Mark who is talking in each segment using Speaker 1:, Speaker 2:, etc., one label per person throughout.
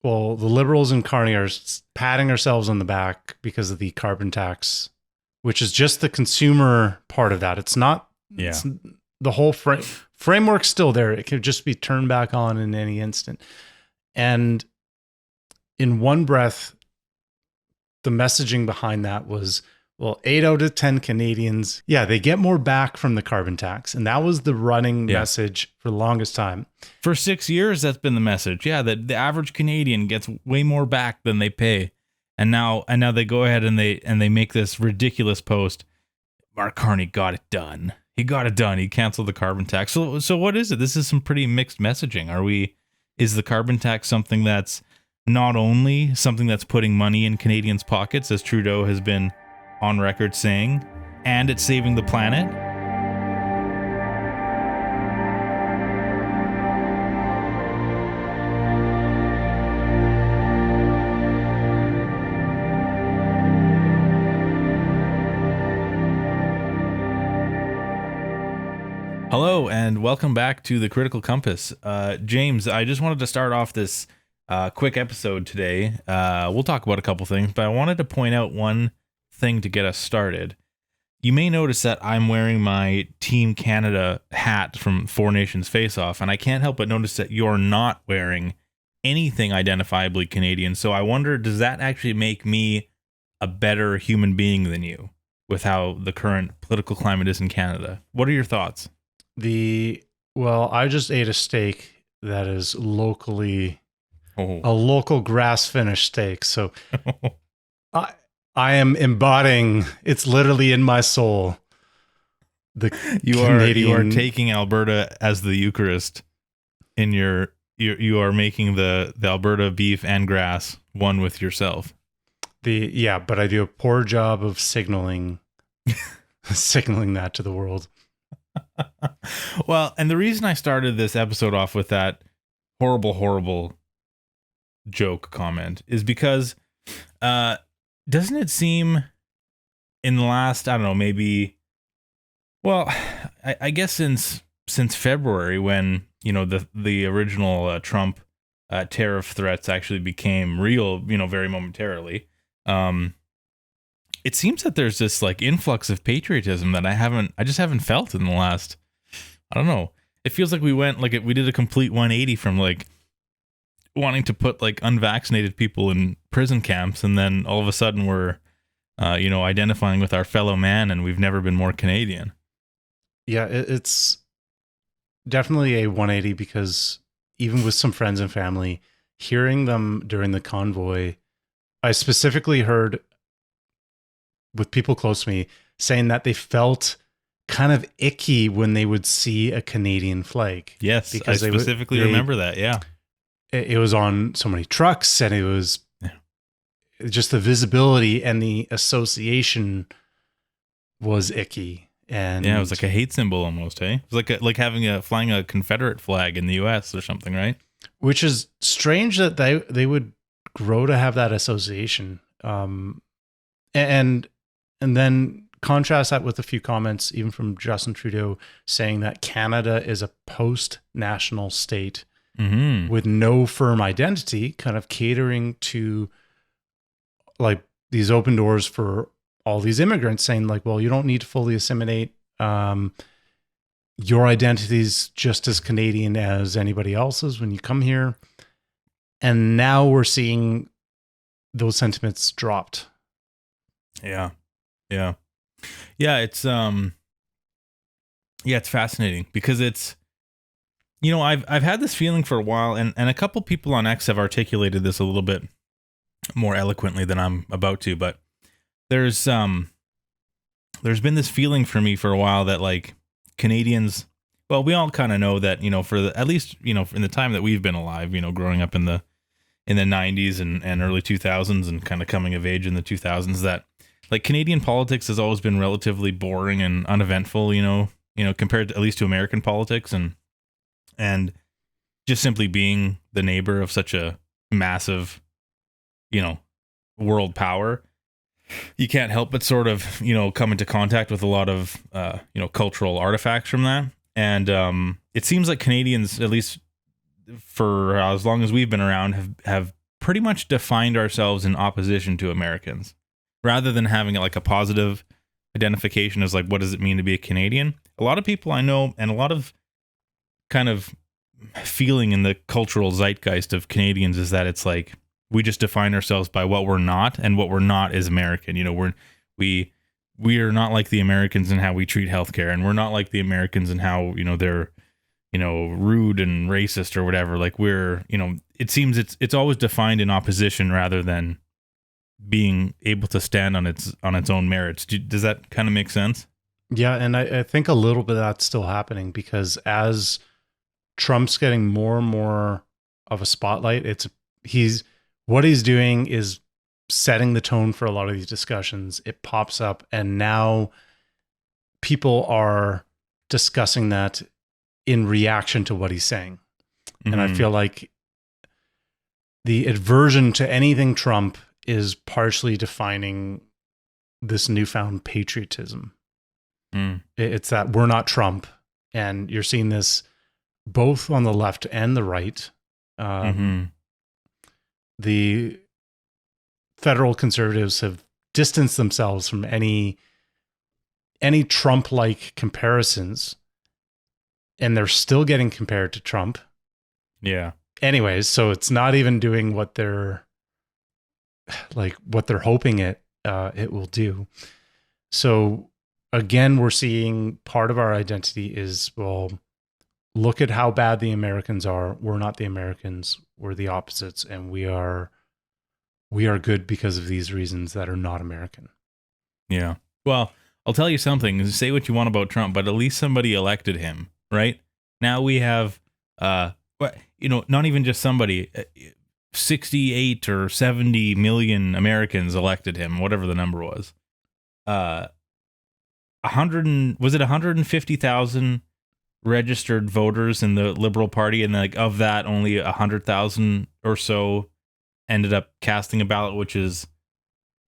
Speaker 1: well, the Liberals and Carney are patting ourselves on the back because of the carbon tax, which is just the consumer part of that. It's not it's the whole framework's still there. It could just be turned back on in any instant. And in one breath, the messaging behind that was, well, 8 out of 10 Canadians, they get more back from the carbon tax. And that was the running message for the longest time.
Speaker 2: For 6 years, that's been the message. Yeah, that the average Canadian gets way more back than they pay. And now they go ahead and they make this ridiculous post. Mark Carney got it done. He got it done. He canceled the carbon tax. So what is it? This is some pretty mixed messaging. Is the carbon tax something that's not only something that's putting money in Canadians' pockets, as Trudeau has been on record saying, and it's saving the planet? Hello, and welcome back to the Critical Compass. James, I just wanted to start off this quick episode today. We'll talk about a couple things, but I wanted to point out one thing to get us started. You may notice that I'm wearing my Team Canada hat from Four Nations Face Off, and I can't help but notice that you're not wearing anything identifiably Canadian. So I wonder, does that actually make me a better human being than you with how the current political climate is in Canada? What are your thoughts?
Speaker 1: Well, I just ate a steak that is locally a local grass finished steak. So I am embodying, it's literally in my soul. You
Speaker 2: are taking Alberta as the Eucharist in you are making the Alberta beef and grass one with yourself.
Speaker 1: But I do a poor job of signaling that to the world.
Speaker 2: Well, and the reason I started this episode off with that horrible joke comment is because doesn't it seem in the last, I don't know, maybe, well, I guess since February, when, the original Trump tariff threats actually became real, very momentarily, it seems that there's this like influx of patriotism that I just haven't felt in the last, I don't know. It feels like we did a complete 180 from like wanting to put like unvaccinated people in prison camps, and then all of a sudden we're, identifying with our fellow man, and we've never been more Canadian.
Speaker 1: Yeah, it's definitely a 180 because even with some friends and family, hearing them during the convoy, I specifically heard with people close to me saying that they felt kind of icky when they would see a Canadian flag.
Speaker 2: Yes, because I specifically remember that, yeah.
Speaker 1: It was on so many trucks, and it was just the visibility and the association was icky. And
Speaker 2: yeah, it was like a hate symbol almost, hey? It was like having flying a Confederate flag in the US or something, right?
Speaker 1: Which is strange that they would grow to have that association. And then contrast that with a few comments, even from Justin Trudeau, saying that Canada is a post-national state with no firm identity, kind of catering to like these open doors for all these immigrants, saying like, well, you don't need to fully assimilate. Your identity is just as Canadian as anybody else's when you come here. And now we're seeing those sentiments dropped.
Speaker 2: Yeah. It's it's fascinating because it's, I've had this feeling for a while, and a couple people on X have articulated this a little bit more eloquently than I'm about to, but there's been this feeling for me for a while that like Canadians, well, we all kind of know that, at least in the time that we've been alive, growing up in the 90s and early 2000s and kind of coming of age in the 2000s, that like Canadian politics has always been relatively boring and uneventful, compared to, at least to American politics, and just simply being the neighbor of such a massive, world power, you can't help but sort of, come into contact with a lot of, cultural artifacts from that. And it seems like Canadians, at least for as long as we've been around, have pretty much defined ourselves in opposition to Americans, rather than having like a positive identification as like, what does it mean to be a Canadian? A lot of people I know, and a lot of kind of feeling in the cultural zeitgeist of Canadians is that it's like we just define ourselves by what we're not, and what we're not is American. You know, we are not like the Americans in how we treat healthcare, and we're not like the Americans in how, you know, they're, you know, rude and racist or whatever. Like we're, you know, it seems it's always defined in opposition rather than being able to stand on its own merits. Does that kind of make sense?
Speaker 1: Yeah, and I think a little bit of that's still happening, because as Trump's getting more and more of a spotlight, what he's doing is setting the tone for a lot of these discussions. It pops up, and now people are discussing that in reaction to what he's saying. Mm-hmm. And I feel like the aversion to anything Trump is partially defining this newfound patriotism. It's that we're not Trump, and you're seeing this both on the left and the right. The federal conservatives have distanced themselves from any Trump-like comparisons, and they're still getting compared to Trump.
Speaker 2: Yeah.
Speaker 1: Anyways, so it's not even doing what they're hoping it will do. So again, we're seeing part of our identity is, well, look at how bad the Americans are. We're not the Americans. We're the opposites, and we are good because of these reasons that are not American.
Speaker 2: Yeah. Well, I'll tell you something. Say what you want about Trump, but at least somebody elected him, right? Now we have, you know, not even just somebody, 68 or 70 million Americans elected him, whatever the number was. 150,000 registered voters in the Liberal Party, and like of that, only 100,000 or so ended up casting a ballot, which is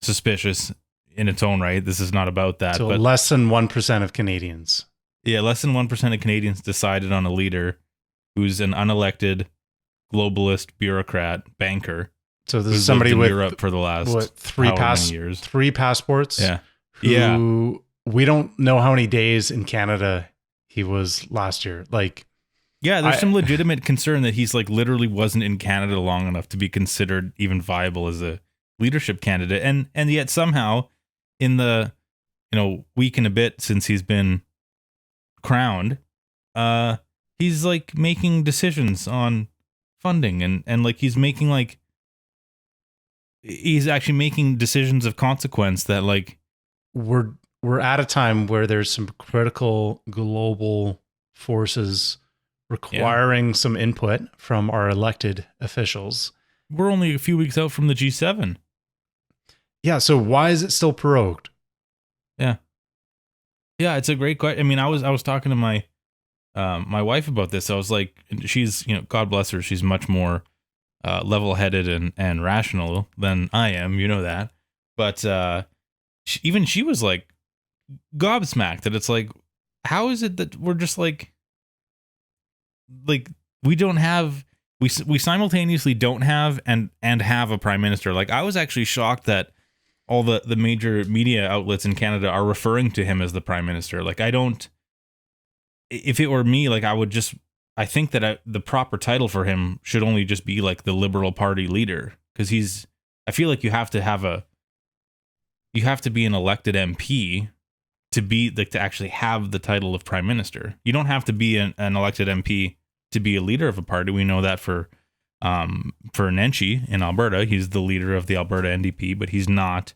Speaker 2: suspicious in its own right. This is not about that.
Speaker 1: So
Speaker 2: but
Speaker 1: less than 1% of Canadians.
Speaker 2: Yeah, less than 1% of Canadians decided on a leader who's an unelected globalist bureaucrat banker.
Speaker 1: So this is somebody with
Speaker 2: Europe for the last
Speaker 1: three passports.
Speaker 2: Yeah.
Speaker 1: Who we don't know how many days in Canada he was last year. Like,
Speaker 2: yeah, there's some legitimate concern that he's like literally wasn't in Canada long enough to be considered even viable as a leadership candidate. And yet somehow in the, you know, week and a bit since he's been crowned, he's like making decisions on funding and like he's actually making decisions of consequence that like
Speaker 1: we're at a time where there's some critical global forces requiring some input from our elected officials.
Speaker 2: We're only a few weeks out from the G7.
Speaker 1: Yeah, so why is it still prorogued?
Speaker 2: Yeah, it's a great question. I mean, I was talking to my my wife about this. I was like, she's, you know, God bless her, she's much more level-headed and rational than I am, you know that. But even she was like gobsmacked that it's like, how is it that we're just like we don't have, we simultaneously don't have and have a prime minister. Like, I was actually shocked that all the major media outlets in Canada are referring to him as the prime minister. Like, if it were me, like I think that the proper title for him should only just be like the Liberal Party leader, because I feel like you have to be an elected MP to be like to actually have the title of prime minister. You don't have to be an elected MP to be a leader of a party. We know that for Nenshi in Alberta, he's the leader of the Alberta NDP, but he's not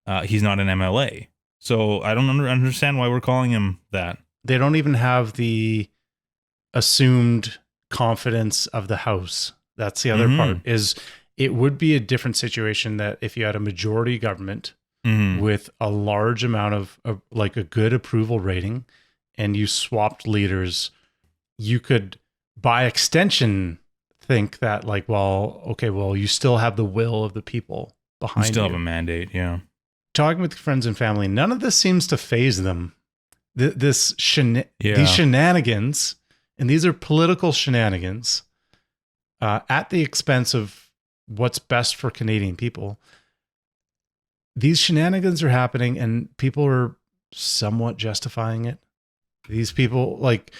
Speaker 2: an MLA. So I don't understand why we're calling him that.
Speaker 1: They don't even have the assumed confidence of the House. That's the other part. Is it would be a different situation that if you had a majority government with a large amount of like a good approval rating, and you swapped leaders, you could by extension think that like, well, okay, well, you still have the will of the people behind you.
Speaker 2: Still have a mandate, yeah.
Speaker 1: Talking with friends and family, none of this seems to faze them. These shenanigans, and these are political shenanigans, at the expense of what's best for Canadian people. These shenanigans are happening and people are somewhat justifying it. These people like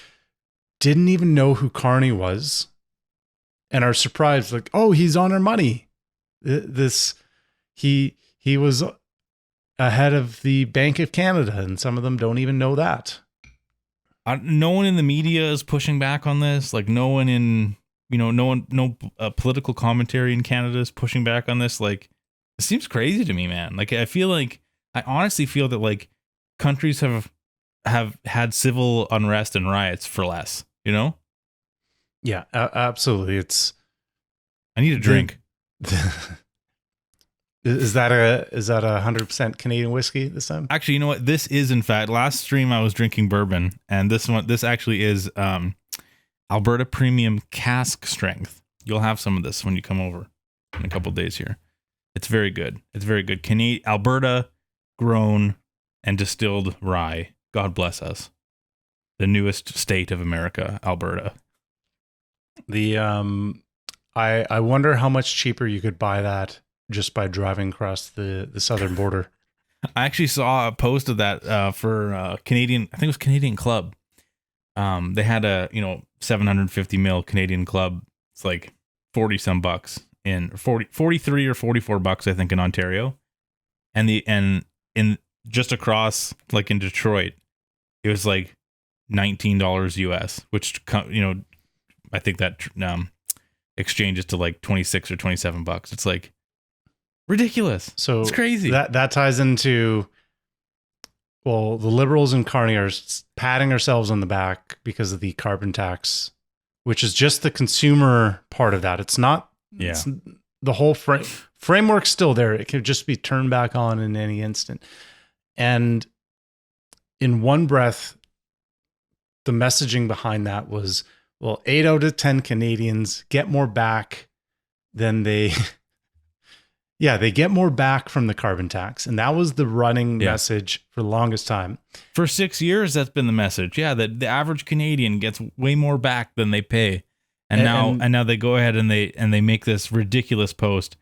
Speaker 1: didn't even know who Carney was and are surprised like, oh, he's on our money. He was ahead of the Bank of Canada, and some of them don't even know that.
Speaker 2: No one in the media is pushing back on this. Like no one in, no political commentary in Canada is pushing back on this. Like it seems crazy to me, man. Like I honestly feel that like countries have had civil unrest and riots for less,
Speaker 1: Yeah, absolutely.
Speaker 2: I need a drink.
Speaker 1: Is that a 100% Canadian whiskey this time?
Speaker 2: Actually, you know what? This is in fact last stream I was drinking bourbon, and this actually is Alberta Premium Cask Strength. You'll have some of this when you come over in a couple days here. It's very good. It's very good. Alberta grown and distilled rye. God bless us. The newest state of America, Alberta.
Speaker 1: I wonder how much cheaper you could buy that just by driving across the southern border.
Speaker 2: I actually saw a post of that for Canadian, I think it was Canadian Club. They had a 750 mil Canadian Club. It's like 40 some bucks in 43 or 44 bucks I think in Ontario, and in just across like in Detroit, it was like $19 US, which I think that exchanges to like 26 or 27 bucks. It's like ridiculous. So it's crazy.
Speaker 1: That ties into, well, the Liberals and Carney are patting ourselves on the back because of the carbon tax, which is just the consumer part of that. It's not.
Speaker 2: Yeah.
Speaker 1: It's the whole framework's still there. It could just be turned back on in any instant. And in one breath, the messaging behind that was, well, 8 out of 10 Canadians get more back than they. Yeah, they get more back from the carbon tax. And that was the running message for the longest time.
Speaker 2: For 6 years, that's been the message. Yeah, that the average Canadian gets way more back than they pay. And now they go ahead and they make this ridiculous post.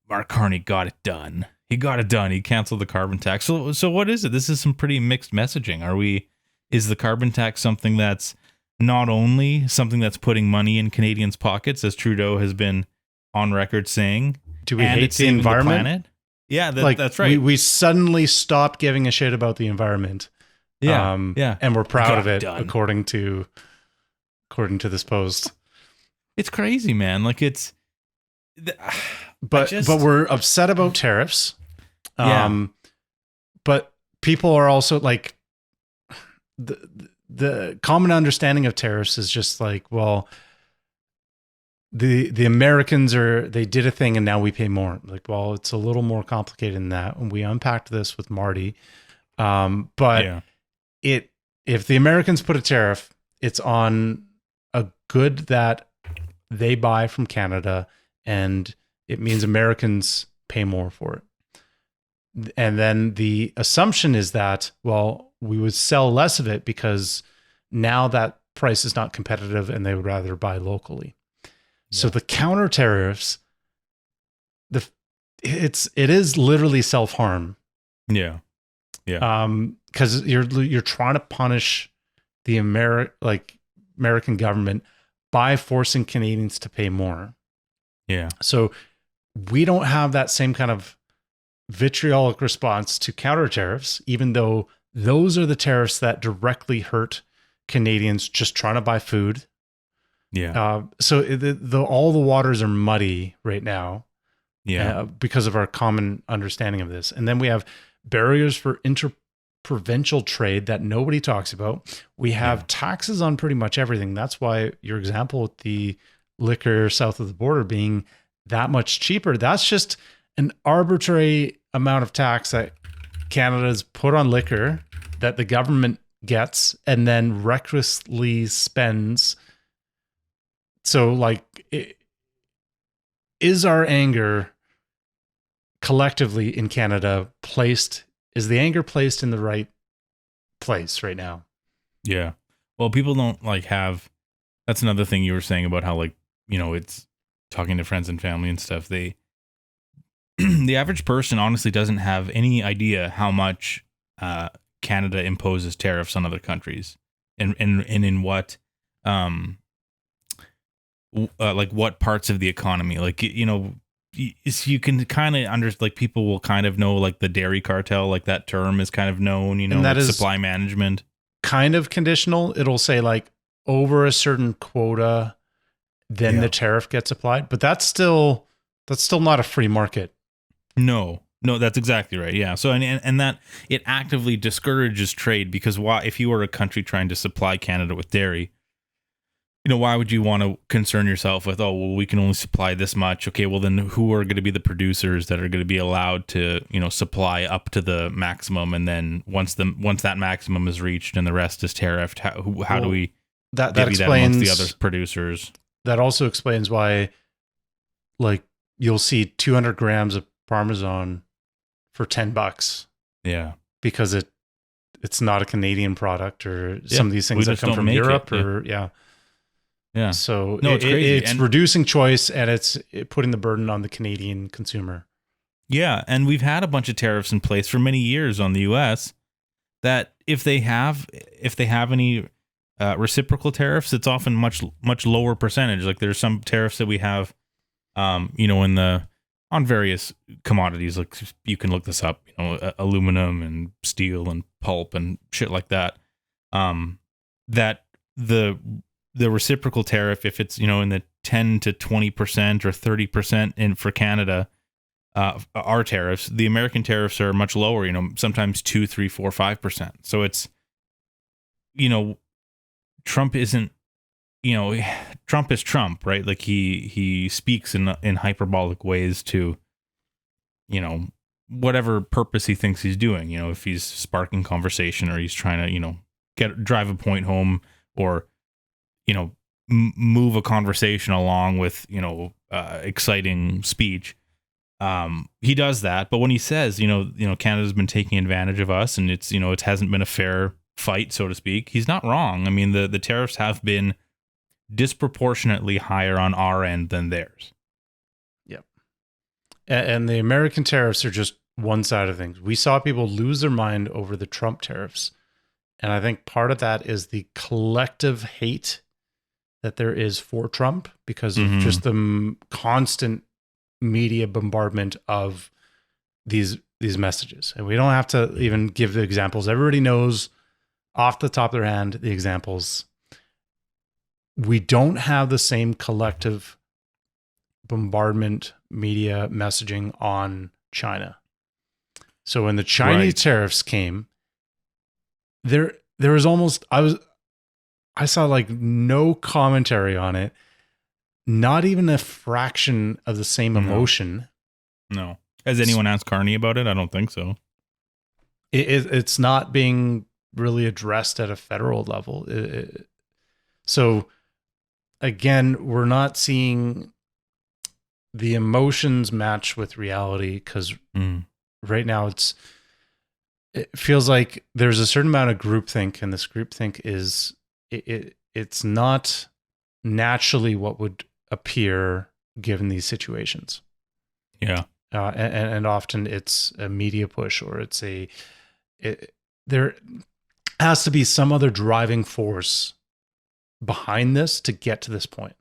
Speaker 2: Mark Carney got it done. He got it done. He canceled the carbon tax. So what is it? This is some pretty mixed messaging. Is the carbon tax something that's not only something that's putting money in Canadians' pockets, as Trudeau has been on record saying,
Speaker 1: do we hate the environment?
Speaker 2: Yeah, that's right.
Speaker 1: We suddenly stopped giving a shit about the environment.
Speaker 2: Yeah,
Speaker 1: and we're proud of it, according to this post.
Speaker 2: It's crazy, man. Like
Speaker 1: but we're upset about tariffs. But people are also like the common understanding of tariffs is just like, well, the Americans they did a thing and now we pay more. Like, well, it's a little more complicated than that. And we unpacked this with Marty. But if the Americans put a tariff, it's on a good that they buy from Canada, and it means Americans pay more for it. And then the assumption is that, well, we would sell less of it because now that price is not competitive and they would rather buy locally. So the counter tariffs, it is literally self-harm.
Speaker 2: Yeah.
Speaker 1: Because you're trying to punish the American government by forcing Canadians to pay more.
Speaker 2: Yeah.
Speaker 1: So we don't have that same kind of vitriolic response to counter tariffs, even though those are the tariffs that directly hurt Canadians just trying to buy food.
Speaker 2: Yeah.
Speaker 1: So all the waters are muddy right now.
Speaker 2: Yeah.
Speaker 1: Because of our common understanding of this. And then we have barriers for interprovincial trade that nobody talks about. We have taxes on pretty much everything. That's why your example with the liquor south of the border being that much cheaper, that's just an arbitrary amount of tax that Canada's put on liquor that the government gets and then recklessly spends. So is our anger collectively in Canada is the anger placed in the right place right now?
Speaker 2: Yeah. Well, people don't that's another thing you were saying about how it's talking to friends and family and stuff, they the average person honestly doesn't have any idea how much Canada imposes tariffs on other countries, and in what like what parts of the economy, like, you know, you can kind of like people will kind of know, like the dairy cartel, like that term is kind of known, you know,
Speaker 1: and that
Speaker 2: like
Speaker 1: is
Speaker 2: supply management.
Speaker 1: Kind of conditional. It'll say like over a certain quota, then the tariff gets applied, but that's still not a free market.
Speaker 2: No, that's exactly right. Yeah. So, and that it actively discourages trade, because why, if you were a country trying to supply Canada with dairy, you know, why would you want to concern yourself with, oh, well, we can only supply this much. Okay, well, then who are going to be the producers that are going to be allowed to, you know, supply up to the maximum? And then once that maximum is reached and the rest is tariffed, how do we
Speaker 1: that
Speaker 2: divvy
Speaker 1: explains
Speaker 2: that amongst the other producers?
Speaker 1: That also explains why, like, you'll see 200 grams of Parmesan for $10.
Speaker 2: Yeah,
Speaker 1: because it's not a Canadian product, or some of these things that come from Europe, or
Speaker 2: yeah.
Speaker 1: So
Speaker 2: no, it's crazy.
Speaker 1: It's reducing choice, and it's putting the burden on the Canadian consumer.
Speaker 2: Yeah, and we've had a bunch of tariffs in place for many years on the U.S. that if they have any reciprocal tariffs, it's often much lower percentage. Like there's some tariffs that we have, you know, on various commodities. Like you can look this up, you know, aluminum and steel and pulp and shit like that. That the reciprocal tariff, if it's, you know, in the 10 to 20% or 30% in for Canada, our tariffs, the American tariffs are much lower, you know, sometimes 2, 3, 4, 5%. So it's, you know, Trump isn't, you know, Trump is Trump, right? Like he speaks in hyperbolic ways to, you know, whatever purpose he thinks he's doing, you know, if he's sparking conversation or he's trying to, you know, drive a point home, or, you know, move a conversation along with, you know, exciting speech. He does that, but when he says, you know, Canada's been taking advantage of us, and it's, you know, it hasn't been a fair fight, so to speak, he's not wrong. I mean, the tariffs have been disproportionately higher on our end than theirs.
Speaker 1: Yep. And the American tariffs are just one side of things. We saw people lose their mind over the Trump tariffs. And I think part of that is the collective hate that there is for Trump, because of just the constant media bombardment of these messages. And we don't have to even give the examples. Everybody knows off the top of their hand the examples. We don't have the same collective bombardment media messaging on China. So when the Chinese tariffs came, there was almost, I saw like no commentary on it, not even a fraction of the same emotion.
Speaker 2: No. Has anyone asked Carney about it? I don't think so.
Speaker 1: It's not being really addressed at a federal level. So again, we're not seeing the emotions match with reality, because right now it feels like there's a certain amount of groupthink, and this groupthink is it's not naturally what would appear given these situations.
Speaker 2: Yeah.
Speaker 1: And often it's a media push, or there has to be some other driving force behind this to get to this point.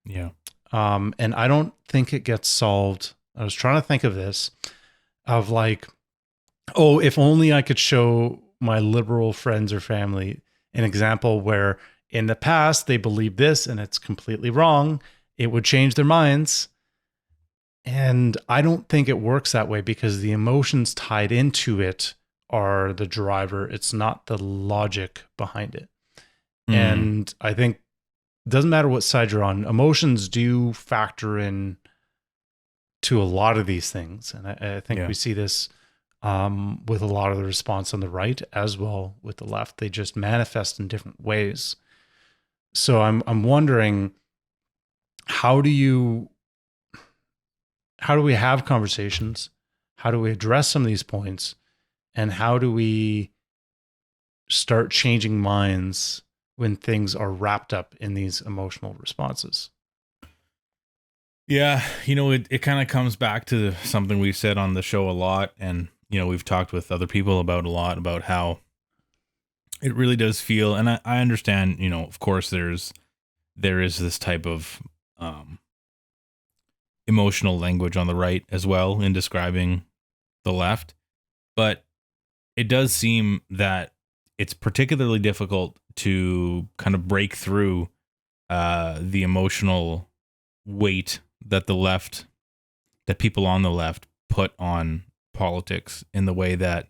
Speaker 2: Yeah.
Speaker 1: And I don't think it gets solved. I was trying to think of this, of like, oh, if only I could show my liberal friends or family an example where in the past they believed this and it's completely wrong, it would change their minds. And I don't think it works that way, because the emotions tied into it are the driver. It's not the logic behind it. And I think it doesn't matter what side you're on, emotions do factor in to a lot of these things. And I think we see this with a lot of the response on the right as well with the left. They just manifest in different ways. So I'm wondering, how do we have conversations? How do we address some of these points? And how do we start changing minds when things are wrapped up in these emotional responses?
Speaker 2: Yeah, it kind of comes back to something we've said on the show a lot, and we've talked with other people about a lot about how it really does feel, and I understand, of course there is this type of emotional language on the right as well in describing the left, but it does seem that it's particularly difficult to kind of break through the emotional weight that people on the left put on politics, in the way that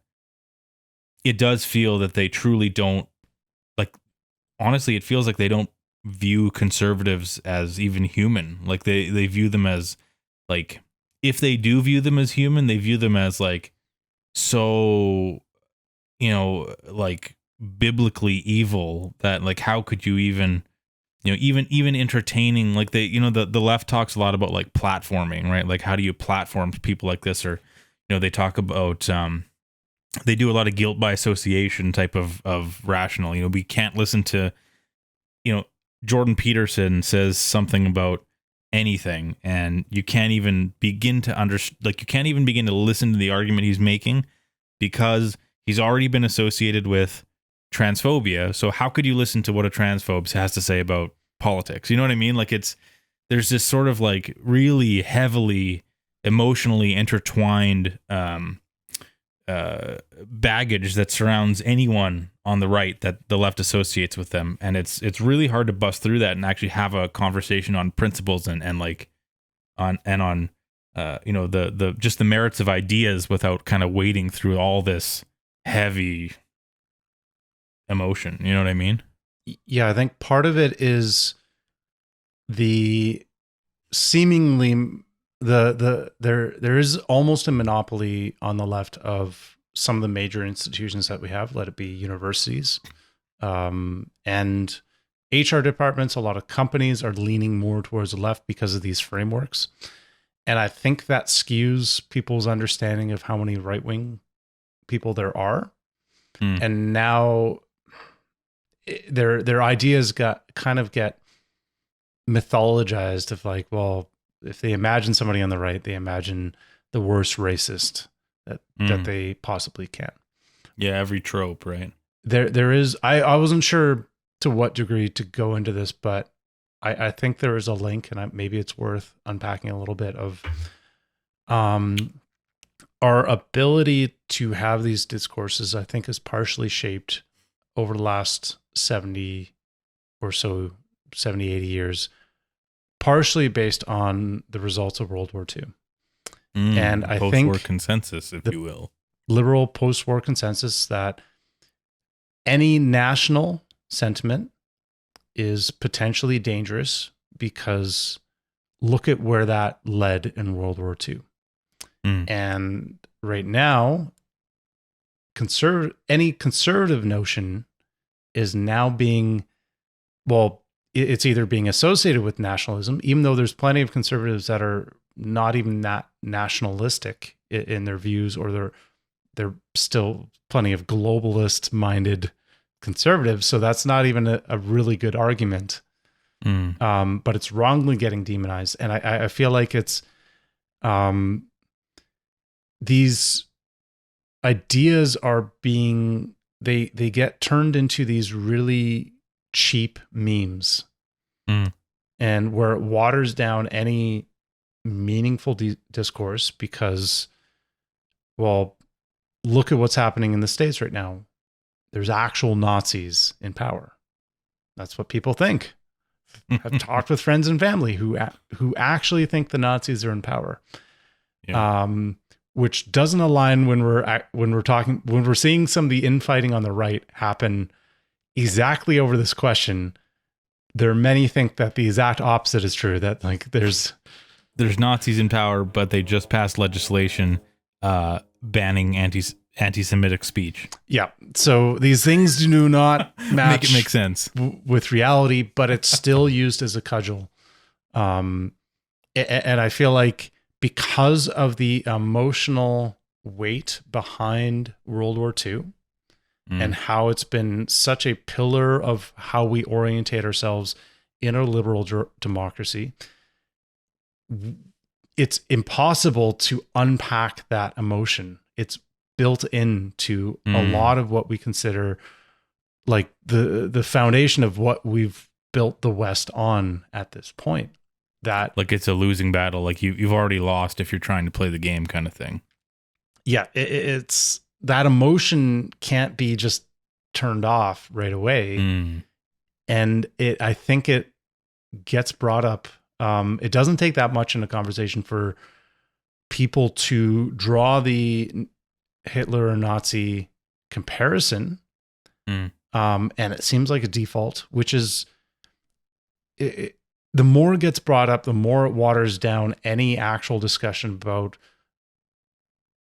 Speaker 2: it does feel that they truly don't, like, honestly, it feels like they don't view conservatives as even human. Like they view them as, like, if they do view them as human, they view them as like, so, like biblically evil, that like, how could you even, even entertaining, like the left talks a lot about like platforming, right? Like, how do you platform people like this? Or, they talk about, they do a lot of guilt by association type of rational, we can't listen to, Jordan Peterson says something about anything, and you can't even begin to you can't even begin to listen to the argument he's making, because he's already been associated with transphobia. So how could you listen to what a transphobe has to say about politics? You know what I mean? Like, there's this sort of like really heavily emotionally intertwined baggage that surrounds anyone on the right that the left associates with them, and it's really hard to bust through that and actually have a conversation on principles and like on the just the merits of ideas without kind of wading through all this heavy emotion. You know what I mean?
Speaker 1: Yeah, I think part of it is the seemingly there is almost a monopoly on the left of some of the major institutions that we have, let it be universities, and HR departments. A lot of companies are leaning more towards the left because of these frameworks. And I think that skews people's understanding of how many right-wing people there are. And now their ideas get mythologized of like, well, if they imagine somebody on the right, they imagine the worst racist that they possibly can.
Speaker 2: Yeah, every trope, right?
Speaker 1: There is. I wasn't sure to what degree to go into this, but I think there is a link, and maybe it's worth unpacking a little bit of our ability to have these discourses. I think is partially shaped over the last 70 or so, 70, 80 years, partially based on the results of World War II. And I think
Speaker 2: post-war consensus, if you will.
Speaker 1: Liberal post-war consensus that any national sentiment is potentially dangerous, because look at where that led in World War II. And right now, any conservative notion is now being, well, it's either being associated with nationalism, even though there's plenty of conservatives that are not even that nationalistic in their views, or they're still plenty of globalist minded conservatives. So that's not even a really good argument. But it's wrongly getting demonized. And I feel like it's these ideas are being, they get turned into these really cheap memes, and where it waters down any meaningful discourse, because, well, look at what's happening in the States right now. There's actual Nazis in power. That's what people think. I've talked with friends and family who actually think the Nazis are in power. Yeah. Which doesn't align when we're seeing some of the infighting on the right happen exactly over this question. There are many think that the exact opposite is true, that like there's
Speaker 2: Nazis in power, but they just passed legislation banning anti-Semitic speech.
Speaker 1: Yeah. So these things do not match.
Speaker 2: Make it make sense
Speaker 1: with reality, but it's still used as a cudgel. And I feel like because of the emotional weight behind World War II and how it's been such a pillar of how we orientate ourselves in a liberal democracy, it's impossible to unpack that emotion. It's built into a lot of what we consider like the foundation of what we've built the West on at this point. That
Speaker 2: like it's a losing battle. Like you've already lost if you're trying to play the game, kind of thing.
Speaker 1: Yeah, it's that emotion can't be just turned off right away. And I think it gets brought up. It doesn't take that much in a conversation for people to draw the Hitler or Nazi comparison. And it seems like a default, which is the more it gets brought up, the more it waters down any actual discussion about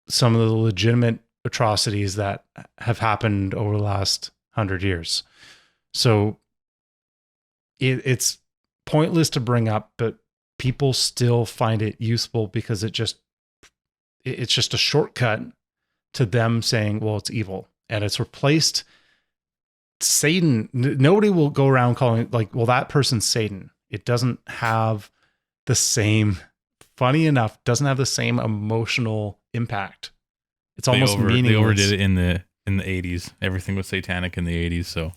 Speaker 1: some of the legitimate atrocities that have happened over the last 100 years. So it's pointless to bring up, but people still find it useful because it's just a shortcut to them saying, well, it's evil. And it's replaced Satan. Nobody will go around calling it like, well, that person's Satan. It doesn't have the same, funny enough, doesn't have the same emotional impact. It's almost meaningless.
Speaker 2: They overdid it in the 80s. Everything was satanic in the 80s. So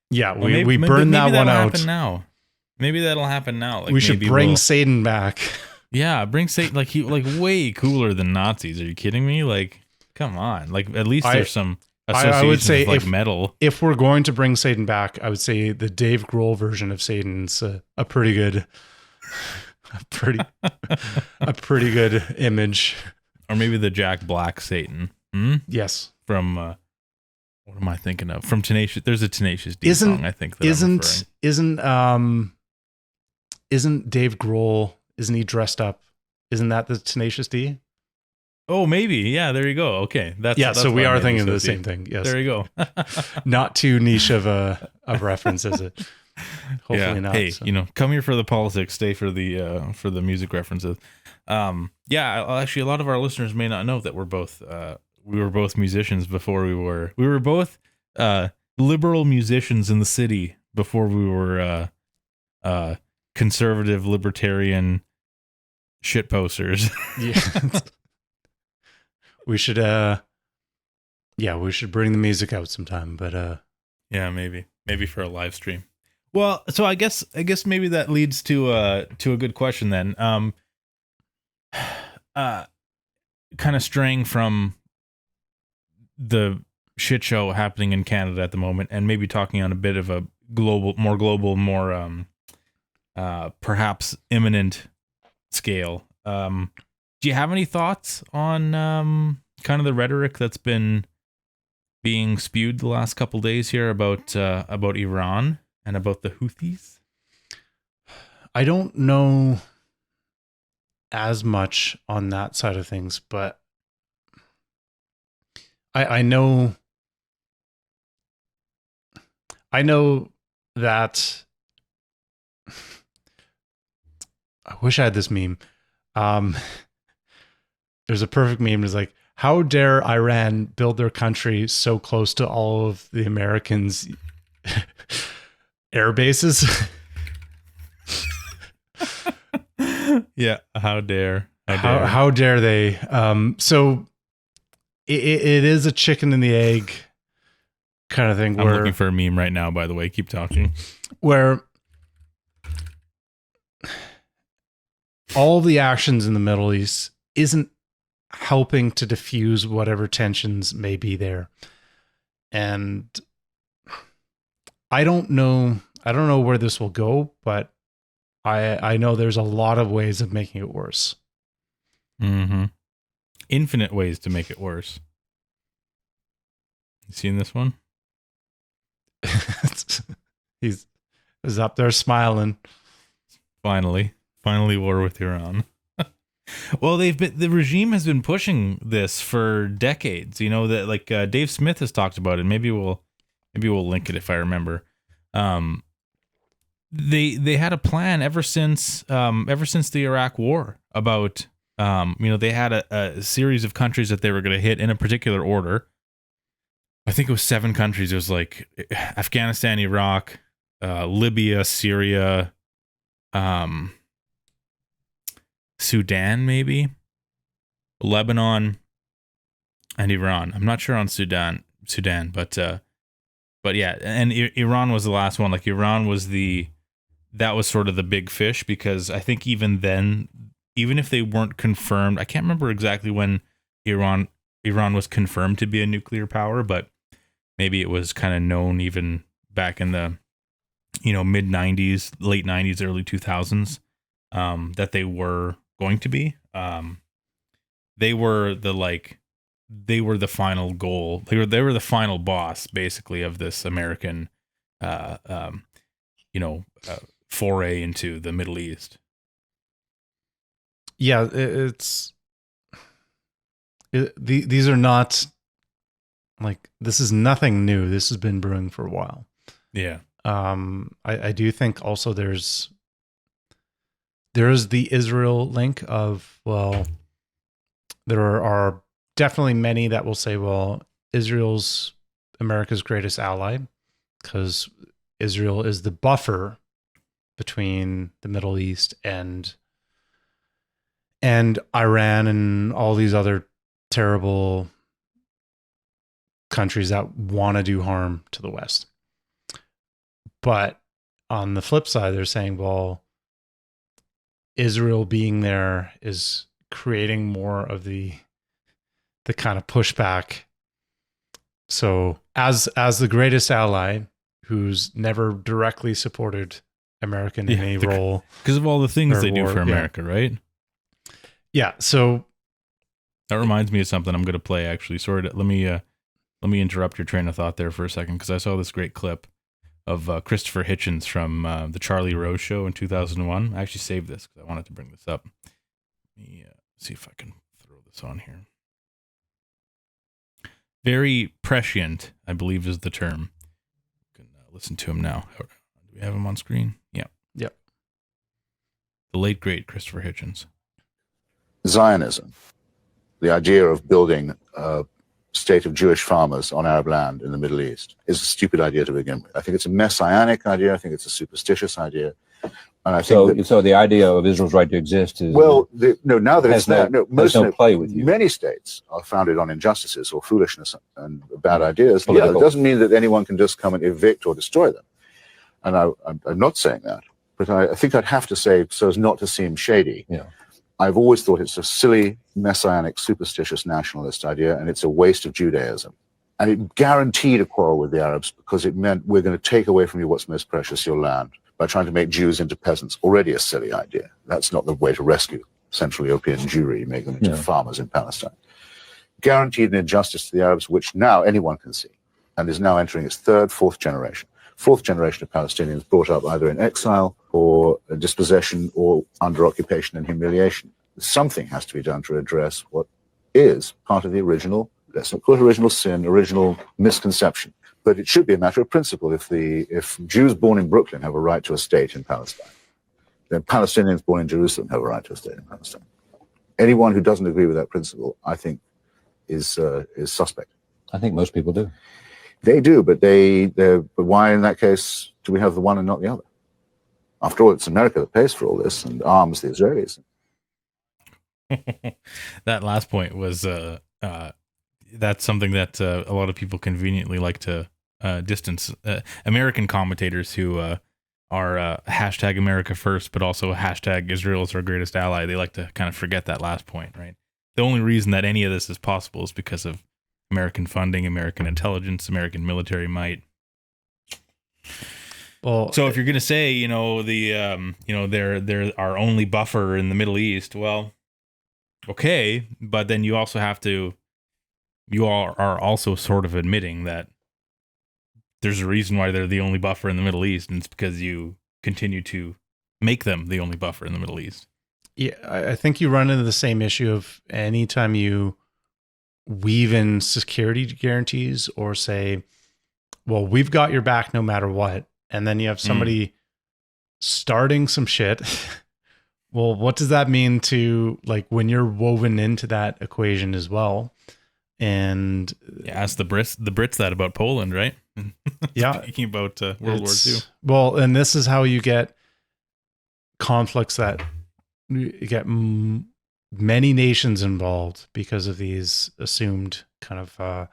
Speaker 1: yeah, we burned that one out.
Speaker 2: Happen now. Maybe that'll happen now. Like
Speaker 1: we should bring Satan back.
Speaker 2: Yeah, bring Satan. Like way cooler than Nazis. Are you kidding me? Like, come on. Like at least there's some association I would say with like metal.
Speaker 1: If we're going to bring Satan back, I would say the Dave Grohl version of Satan's a pretty good, a pretty good image.
Speaker 2: Or maybe the Jack Black Satan.
Speaker 1: Yes.
Speaker 2: From what am I thinking of? From Tenacious. There's a Tenacious D song. I think that
Speaker 1: isn't Dave Grohl? Isn't he dressed up? Isn't that the Tenacious D?
Speaker 2: Oh, maybe. Yeah, there you go. Okay. That's
Speaker 1: so we are thinking of the same thing. Yes.
Speaker 2: There you go.
Speaker 1: Not too niche of a reference, is it? Hopefully not.
Speaker 2: Hey, come here for the politics, stay for the music references. Actually a lot of our listeners may not know that we were both musicians before we were both liberal musicians in the city before we were conservative libertarian shit posters.
Speaker 1: Yeah. We should bring the music out sometime, but
Speaker 2: yeah, maybe for a live stream. Well, so I guess maybe that leads to a good question then. Kind of straying from the shit show happening in Canada at the moment, and maybe talking on a bit of a more global, more perhaps imminent scale. Do you have any thoughts on kind of the rhetoric that's been being spewed the last couple days here about Iran and about the Houthis?
Speaker 1: I don't know as much on that side of things, but I know that I wish I had this meme. There's a perfect meme. It's like, how dare Iran build their country so close to all of the Americans' air bases?
Speaker 2: Yeah, how dare
Speaker 1: they? So it is a chicken and the egg kind of thing.
Speaker 2: I'm looking for a meme right now, by the way. Keep talking.
Speaker 1: Where all the actions in the Middle East isn't helping to diffuse whatever tensions may be there. And I don't know where this will go, but I know there's a lot of ways of making it worse.
Speaker 2: Mm-hmm. Infinite ways to make it worse. You seen this one?
Speaker 1: He's up there smiling.
Speaker 2: Finally war with Iran. Well, the regime has been pushing this for decades. That like Dave Smith has talked about it. Maybe we'll link it if I remember. They had a plan ever since the Iraq War about they had a series of countries that they were going to hit in a particular order. I think it was 7 countries. It was like Afghanistan, Iraq, Libya, Syria, Sudan, maybe Lebanon, and Iran. I'm not sure on Sudan, but yeah, and Iran was the last one. Like Iran was that was sort of the big fish, because I think even then, even if they weren't confirmed, I can't remember exactly when Iran was confirmed to be a nuclear power, but maybe it was kind of known even back in the mid 90s, late 90s, early 2000s, that they were going to be. They were the final goal. They were the final boss, basically, of this American, foray into the Middle East.
Speaker 1: Yeah, these are not like, this is nothing new. This has been brewing for a while.
Speaker 2: Yeah.
Speaker 1: I do think also there is the Israel link of, well, there are definitely many that will say, well, Israel's America's greatest ally, because Israel is the buffer between the Middle East and Iran and all these other terrible countries that want to do harm to the West. But on the flip side, they're saying, well, Israel being there is creating more of the kind of pushback. So as the greatest ally, who's never directly supported America in any role,
Speaker 2: because of all the things they do for America, right?
Speaker 1: Yeah. So
Speaker 2: that reminds me of something I'm going to play. Actually, sorry, let me interrupt your train of thought there for a second, because I saw this great clip of Christopher Hitchens from the Charlie Rose Show in 2001. I actually saved this because I wanted to bring this up. Let me see if I can throw this on here. Very prescient, I believe, is the term. You can listen to him now. Do we have him on screen? Yeah.
Speaker 1: Yep.
Speaker 2: The late, great Christopher Hitchens.
Speaker 3: Zionism, the idea of building a state of Jewish farmers on Arab land in the Middle East, is a stupid idea to begin with. I think it's a messianic idea. I think it's a superstitious idea. And I think
Speaker 4: so the idea of Israel's right to exist is
Speaker 3: now that it's there,
Speaker 4: play with you.
Speaker 3: Many states are founded on injustices or foolishness and bad ideas. Yeah, it doesn't mean that anyone can just come and evict or destroy them. And I'm not saying that, but I think I'd have to say, so as not to seem shady.
Speaker 4: Yeah.
Speaker 3: I've always thought it's a silly, messianic, superstitious nationalist idea, and it's a waste of Judaism. And it guaranteed a quarrel with the Arabs, because it meant we're going to take away from you what's most precious, your land, by trying to make Jews into peasants. Already a silly idea. That's not the way to rescue Central European Jewry, make them into farmers in Palestine. Guaranteed an injustice to the Arabs, which now anyone can see, and is now entering its third, fourth generation. Fourth generation of Palestinians brought up either in exile or dispossession or under occupation and humiliation. Something has to be done to address what is part of the original, let's not call it original sin, original misconception. But it should be a matter of principle. If Jews born in Brooklyn have a right to a state in Palestine, then Palestinians born in Jerusalem have a right to a state in Palestine. Anyone who doesn't agree with that principle, I think, is suspect.
Speaker 4: I think most people do.
Speaker 3: They do, but but why in that case do we have the one and not the other? After all, it's America that pays for all this and arms the Israelis.
Speaker 2: That last point was that's something that a lot of people conveniently like to distance American commentators who are hashtag America first, but also hashtag Israel is our greatest ally. They like to kind of forget that last point, right? The only reason that any of this is possible is because of American funding, American intelligence, American military might. Well, so if you're going to say, they're our only buffer in the Middle East, well, okay, but then you also have to, you all are also sort of admitting that there's a reason why they're the only buffer in the Middle East, and it's because you continue to make them the only buffer in the Middle East.
Speaker 1: Yeah, I think you run into the same issue of anytime you weave in security guarantees or say, well, we've got your back no matter what. And then you have somebody starting some shit. Well, what does that mean to, like, when you're woven into that equation as well? And
Speaker 2: ask the Brits that about Poland, right?
Speaker 1: Yeah.
Speaker 2: Speaking about World War II.
Speaker 1: Well, and this is how you get conflicts that get many nations involved because of these assumed kind of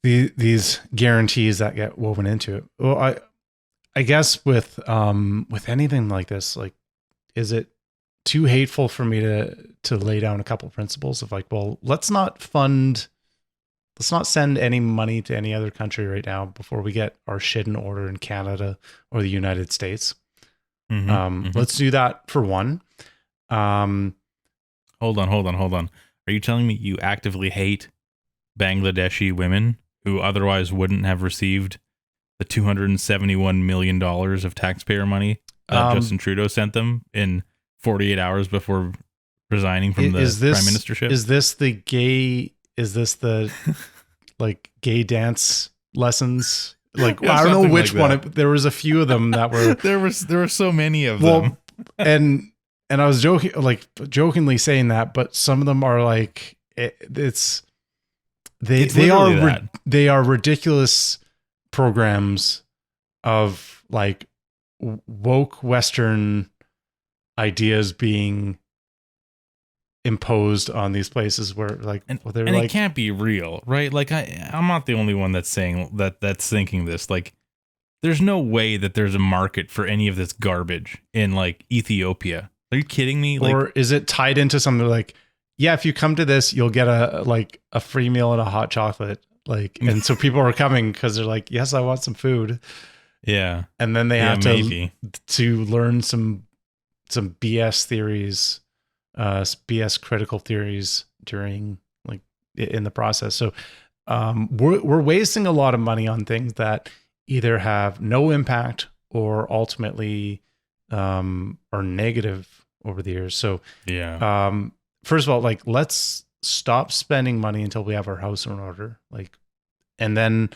Speaker 1: these guarantees that get woven into it. Well, I guess with anything like this, like, is it too hateful for me to lay down a couple principles of like, well, let's not send any money to any other country right now before we get our shit in order in Canada or the United States. Let's do that for one.
Speaker 2: Hold on. Are you telling me you actively hate Bangladeshi women who otherwise wouldn't have received the $271 million of taxpayer money that Justin Trudeau sent them in 48 hours before resigning from the prime ministership?
Speaker 1: Is this the like gay dance lessons? Like, I don't know which one. There was a few of them that were
Speaker 2: there were so many of them.
Speaker 1: And I was jokingly saying that, but some of them are like they are ridiculous programs of like woke Western ideas being imposed on these places where like
Speaker 2: it can't be real, right? Like I'm not the only one that's saying that's thinking this. Like, there's no way that there's a market for any of this garbage in like Ethiopia. Are you kidding me? Like,
Speaker 1: or is it tied into something like, yeah, if you come to this, you'll get a free meal and a hot chocolate. Like, and so people are coming because they're like, yes, I want some food.
Speaker 2: Yeah.
Speaker 1: And then they have to learn some BS theories, BS critical theories during like in the process. So we're wasting a lot of money on things that either have no impact or ultimately are negative over the years. So
Speaker 2: yeah.
Speaker 1: First of all, like, let's stop spending money until we have our house in order. Like, and then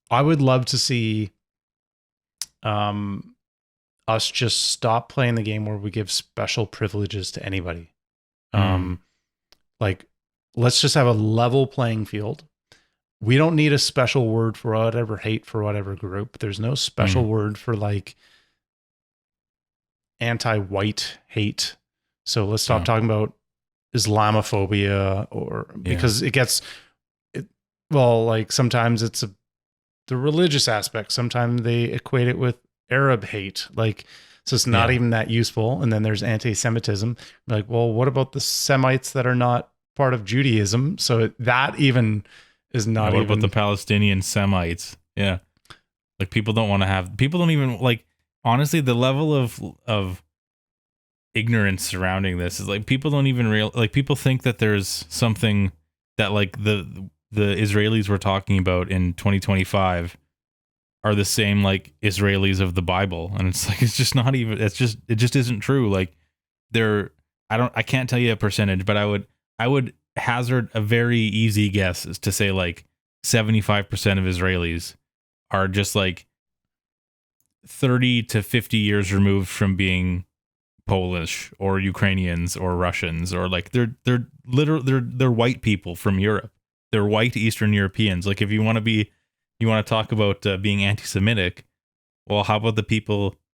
Speaker 1: I would love to see us just stop playing the game where we give special privileges to anybody. Like, let's just have a level playing field. We don't need a special word for whatever hate for whatever group. There's no special word for like anti-white hate. So let's stop talking about Islamophobia because like sometimes it's the religious aspect. Sometimes they equate it with Arab hate. Like, so it's not even that useful. And then there's anti-Semitism. Like, well, what about the Semites that are not part of Judaism? So that even is not
Speaker 2: what about the Palestinian Semites? Yeah. Like, people don't even like, honestly, the level of ignorance surrounding this is like, people don't even people think that there's something that like the Israelis we're talking about in 2025 are the same like Israelis of the Bible. And it's like, it's just not even, it just isn't true. Like, I can't tell you a percentage, but I would hazard a very easy guess is to say like 75% of Israelis are just like 30 to 50 years removed from being Polish or Ukrainians or Russians, or like they're white people from Europe. They're white Eastern Europeans. Like, if you want to talk about being anti-Semitic, well, how about the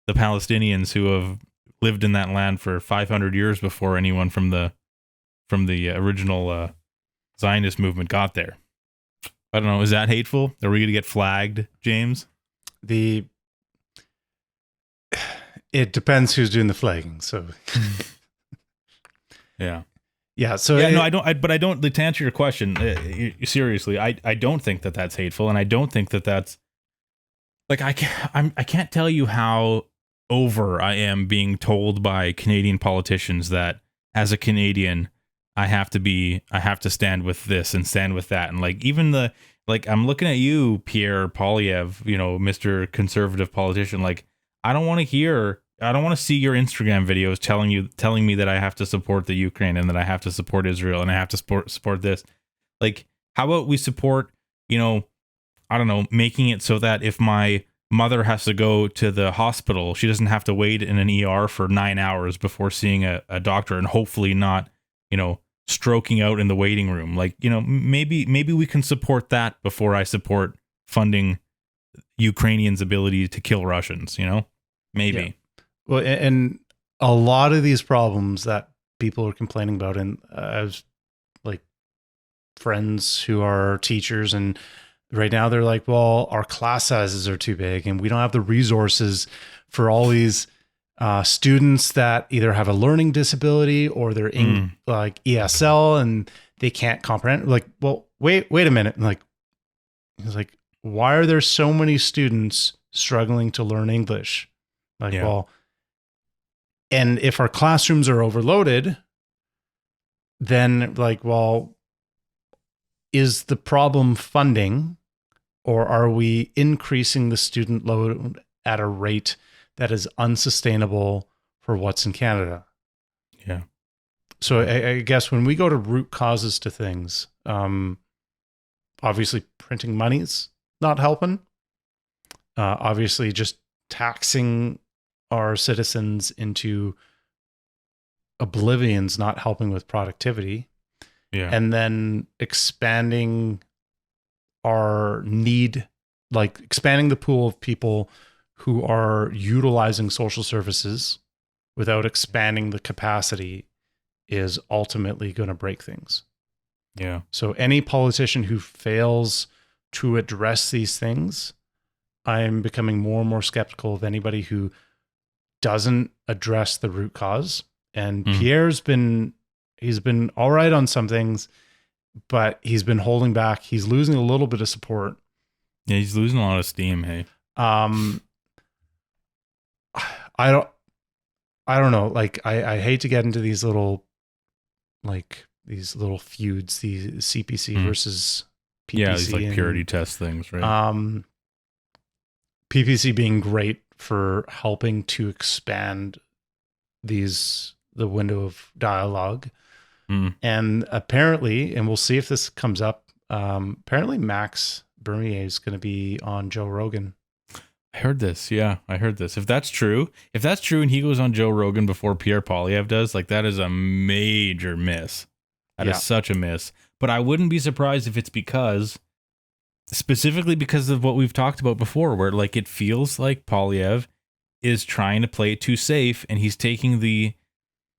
Speaker 2: Palestinians who have lived in that land for 500 years before anyone from the original Zionist movement got there? I don't know. Is that hateful? Are we going to get flagged, James?
Speaker 1: It depends who's doing the flagging. So
Speaker 2: yeah.
Speaker 1: So
Speaker 2: yeah, no, I don't. But I don't. To answer your question, seriously, I don't think that that's hateful, and I don't think that that's like I can't tell you how over I am being told by Canadian politicians that as a Canadian, I have to stand with this and stand with that, and like even I'm looking at you, Pierre Poilievre, Mr. Conservative politician. Like, I don't want to see your Instagram videos telling me that I have to support the Ukraine and that I have to support Israel and I have to support this. Like, how about we support, I don't know, making it so that if my mother has to go to the hospital, she doesn't have to wait in an ER for 9 hours before seeing a doctor, and hopefully not, stroking out in the waiting room. Like, maybe we can support that before I support funding Ukrainians' ability to kill Russians, maybe.
Speaker 1: Yeah. Well, and a lot of these problems that people are complaining about, and as like friends who are teachers, and right now they're like, well, our class sizes are too big and we don't have the resources for all these students that either have a learning disability or they're in like ESL and they can't comprehend. Like, well, wait a minute. And like, it's like, why are there so many students struggling to learn English? Like, well, and if our classrooms are overloaded, then like, well, is the problem funding, or are we increasing the student load at a rate that is unsustainable for what's in Canada?
Speaker 2: Yeah.
Speaker 1: So I guess when we go to root causes to things, obviously printing money's not helping. Obviously just taxing our citizens into oblivion's not helping with productivity.
Speaker 2: Yeah.
Speaker 1: And then expanding our need, like expanding the pool of people who are utilizing social services without expanding the capacity is ultimately going to break things.
Speaker 2: Yeah.
Speaker 1: So any politician who fails to address these things, I'm becoming more and more skeptical of anybody who doesn't address the root cause. And Pierre's he's been all right on some things, but he's been holding back. He's losing a little bit of support.
Speaker 2: Yeah, he's losing a lot of steam, hey.
Speaker 1: I don't know. Like I hate to get into these little feuds, the CPC versus PPC.
Speaker 2: Yeah, these like purity test things, right?
Speaker 1: PPC being great for helping to expand the window of dialogue. And apparently, and we'll see if this comes up, apparently Max Bernier is going to be on Joe Rogan.
Speaker 2: I heard this. Yeah, I heard this. If that's true and he goes on Joe Rogan before Pierre Poilievre does, like that is a major miss. That is such a miss. But I wouldn't be surprised if it's specifically because of what we've talked about before, where like it feels like Poilievre is trying to play it too safe, and he's taking the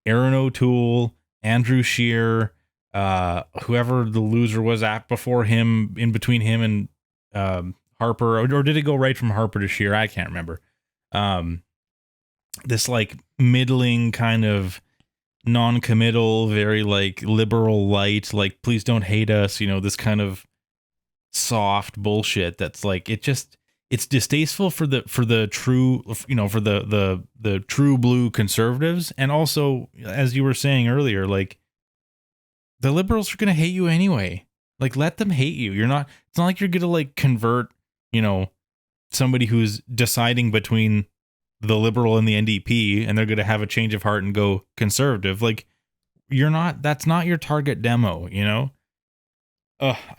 Speaker 2: Aaron O'Toole, Andrew Scheer, whoever the loser was at before him, in between him and Harper, or did it go right from Harper to Scheer? I can't remember. This like middling kind of non-committal, very like liberal light, like please don't hate us, this kind of soft bullshit that's like it's distasteful for the true, for the true blue conservatives. And also, as you were saying earlier, like the liberals are going to hate you anyway. Like, let them hate you. It's not like you're going to like convert, somebody who's deciding between the Liberal and the NDP, and they're going to have a change of heart and go conservative. Like, that's not your target demo, I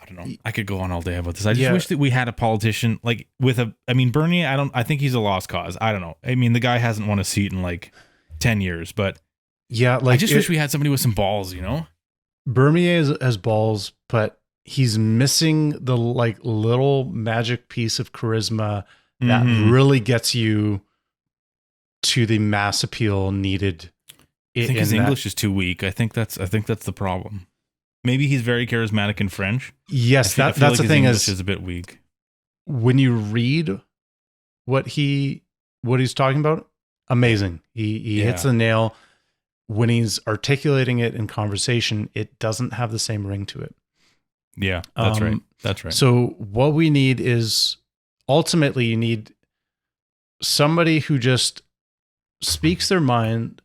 Speaker 2: don't know. I could go on all day about this. I just wish that we had a politician like Bernier. I think he's a lost cause. I don't know. I mean, the guy hasn't won a seat in like 10 years, but I just wish we had somebody with some balls,
Speaker 1: Bernier has balls, but he's missing the like little magic piece of charisma that really gets you to the mass appeal needed.
Speaker 2: I think his English is too weak. I think that's the problem. Maybe he's very charismatic in French.
Speaker 1: Yes, that's the thing.
Speaker 2: English is a bit weak.
Speaker 1: When you read what he's talking about, amazing. He hits the nail. When he's articulating it in conversation, it doesn't have the same ring to it.
Speaker 2: Yeah, that's right. That's right.
Speaker 1: So what we need is ultimately you need somebody who just speaks their mind,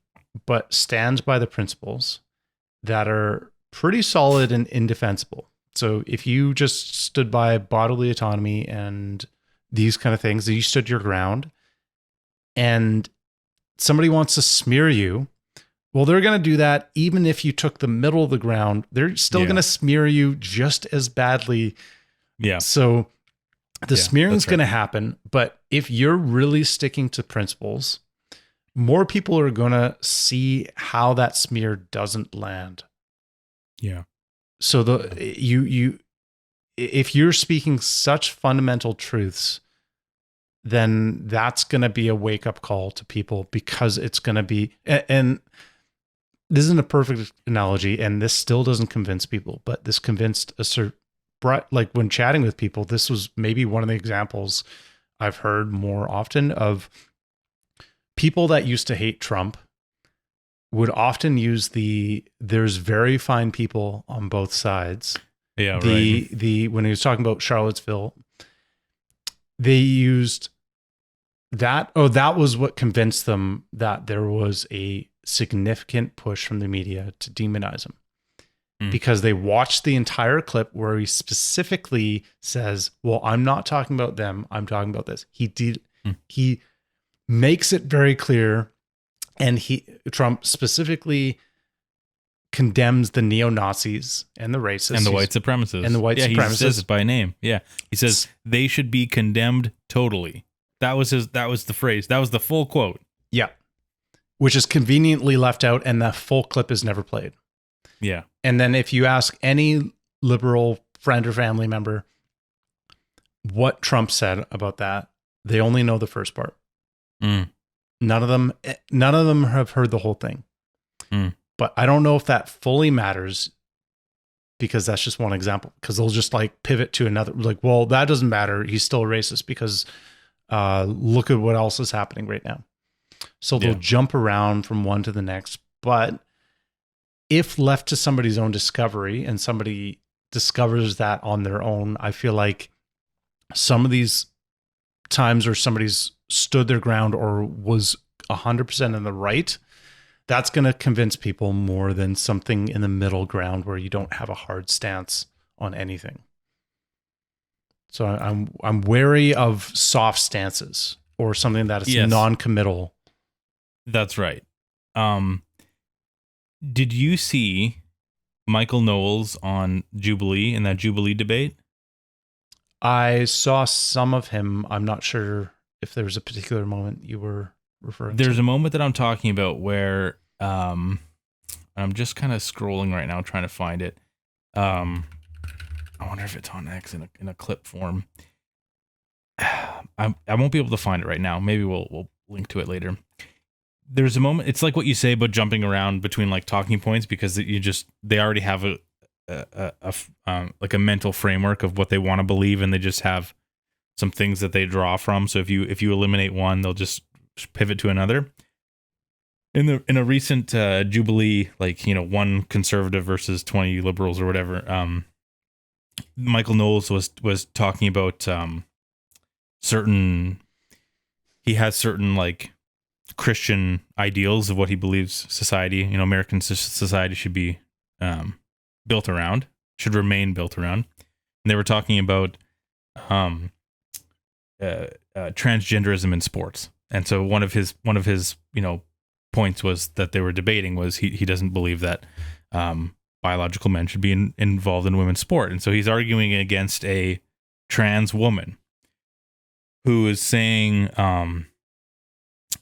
Speaker 1: but stands by the principles that are pretty solid and indefensible. So if you just stood by bodily autonomy and these kind of things, you stood your ground, and somebody wants to smear you, well, they're going to do that even if you took the middle of the ground. They're still going to smear you just as badly.
Speaker 2: Yeah.
Speaker 1: So the smearing is going to happen, but if you're really sticking to principles, more people are going to see how that smear doesn't land.
Speaker 2: Yeah.
Speaker 1: So if you're speaking such fundamental truths then that's going to be a wake up call to people, because it's going to be, and this isn't a perfect analogy, and this still doesn't convince people, but this convinced like when chatting with people, this was maybe one of the examples I've heard more often of people that used to hate Trump would often use there's very fine people on both sides.
Speaker 2: Yeah.
Speaker 1: When he was talking about Charlottesville, they used that. Oh, that was what convinced them that there was a significant push from the media to demonize him, because they watched the entire clip where he specifically says, well, I'm not talking about them, I'm talking about this. He makes it very clear. And Trump specifically condemns the neo-Nazis and the racists
Speaker 2: and the white supremacists.
Speaker 1: He
Speaker 2: says it by name. Yeah. He says they should be condemned totally. That was the phrase. That was the full quote.
Speaker 1: Yeah. Which is conveniently left out, and the full clip is never played.
Speaker 2: Yeah.
Speaker 1: And then if you ask any liberal friend or family member what Trump said about that, they only know the first part. None of them have heard the whole thing. But I don't know if that fully matters, because that's just one example, because they'll just like pivot to another, like, well, that doesn't matter, he's still a racist because look at what else is happening right now. So they'll jump around from one to the next. But if left to somebody's own discovery, and somebody discovers that on their own, I feel like some of these times where somebody's stood their ground or was 100% in the right, that's going to convince people more than something in the middle ground where you don't have a hard stance on anything. So I'm wary of soft stances or something that is non-committal.
Speaker 2: That's right. Did you see Michael Knowles on Jubilee in that Jubilee debate?
Speaker 1: I saw some of him. I'm not sure if there was a particular moment you were referring to.
Speaker 2: There's a moment that I'm talking about where I'm just kind of scrolling right now trying to find it. I wonder if it's on X in a clip form. I won't be able to find it right now. Maybe we'll link to it later. There's a moment. It's like what you say about jumping around between like talking points, because they already have like a mental framework of what they want to believe, and they just have some things that they draw from. So if you eliminate one, they'll just pivot to another. In a recent Jubilee, like, one conservative versus 20 liberals or whatever, Michael Knowles was talking about he has certain like Christian ideals of what he believes society, American society should be built around, should remain built around. And they were talking about transgenderism in sports. And so one of his points was that they were debating was he doesn't believe that biological men should be involved in women's sport. And so he's arguing against a trans woman who is saying,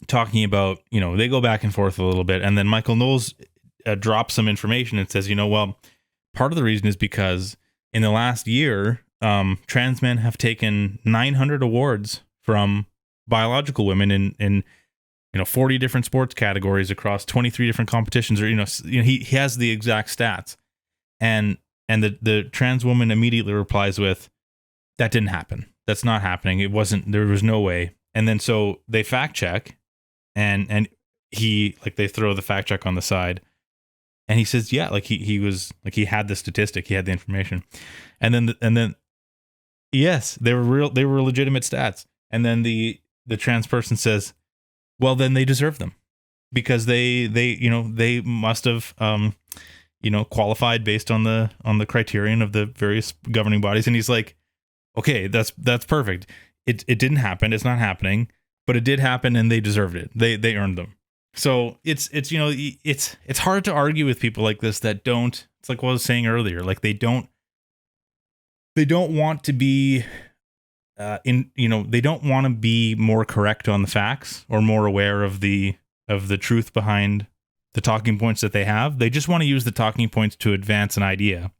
Speaker 2: talking about, they go back and forth a little bit. And then Michael Knowles drops some information and says, well, part of the reason is because in the last year, trans men have taken 900 awards from biological women in 40 different sports categories across 23 different competitions, or he has the exact stats, and the trans woman immediately replies with, that didn't happen, that's not happening, it wasn't, there was no way. And then so they fact check, and he, like, they throw the fact check on the side, and he says, yeah, like he was, like, he had the statistic, he had the information, and then yes, they were legitimate stats. And then the trans person says, well, then they deserve them, because they must have qualified based on the criterion of the various governing bodies. And he's like, okay, that's perfect. It didn't happen, it's not happening, but it did happen, and they deserved it. They earned them. So it's hard to argue with people like this that don't. It's like what I was saying earlier. Like they don't want to be they don't want to be more correct on the facts or more aware of the truth behind the talking points that they have. They just want to use the talking points to advance an idea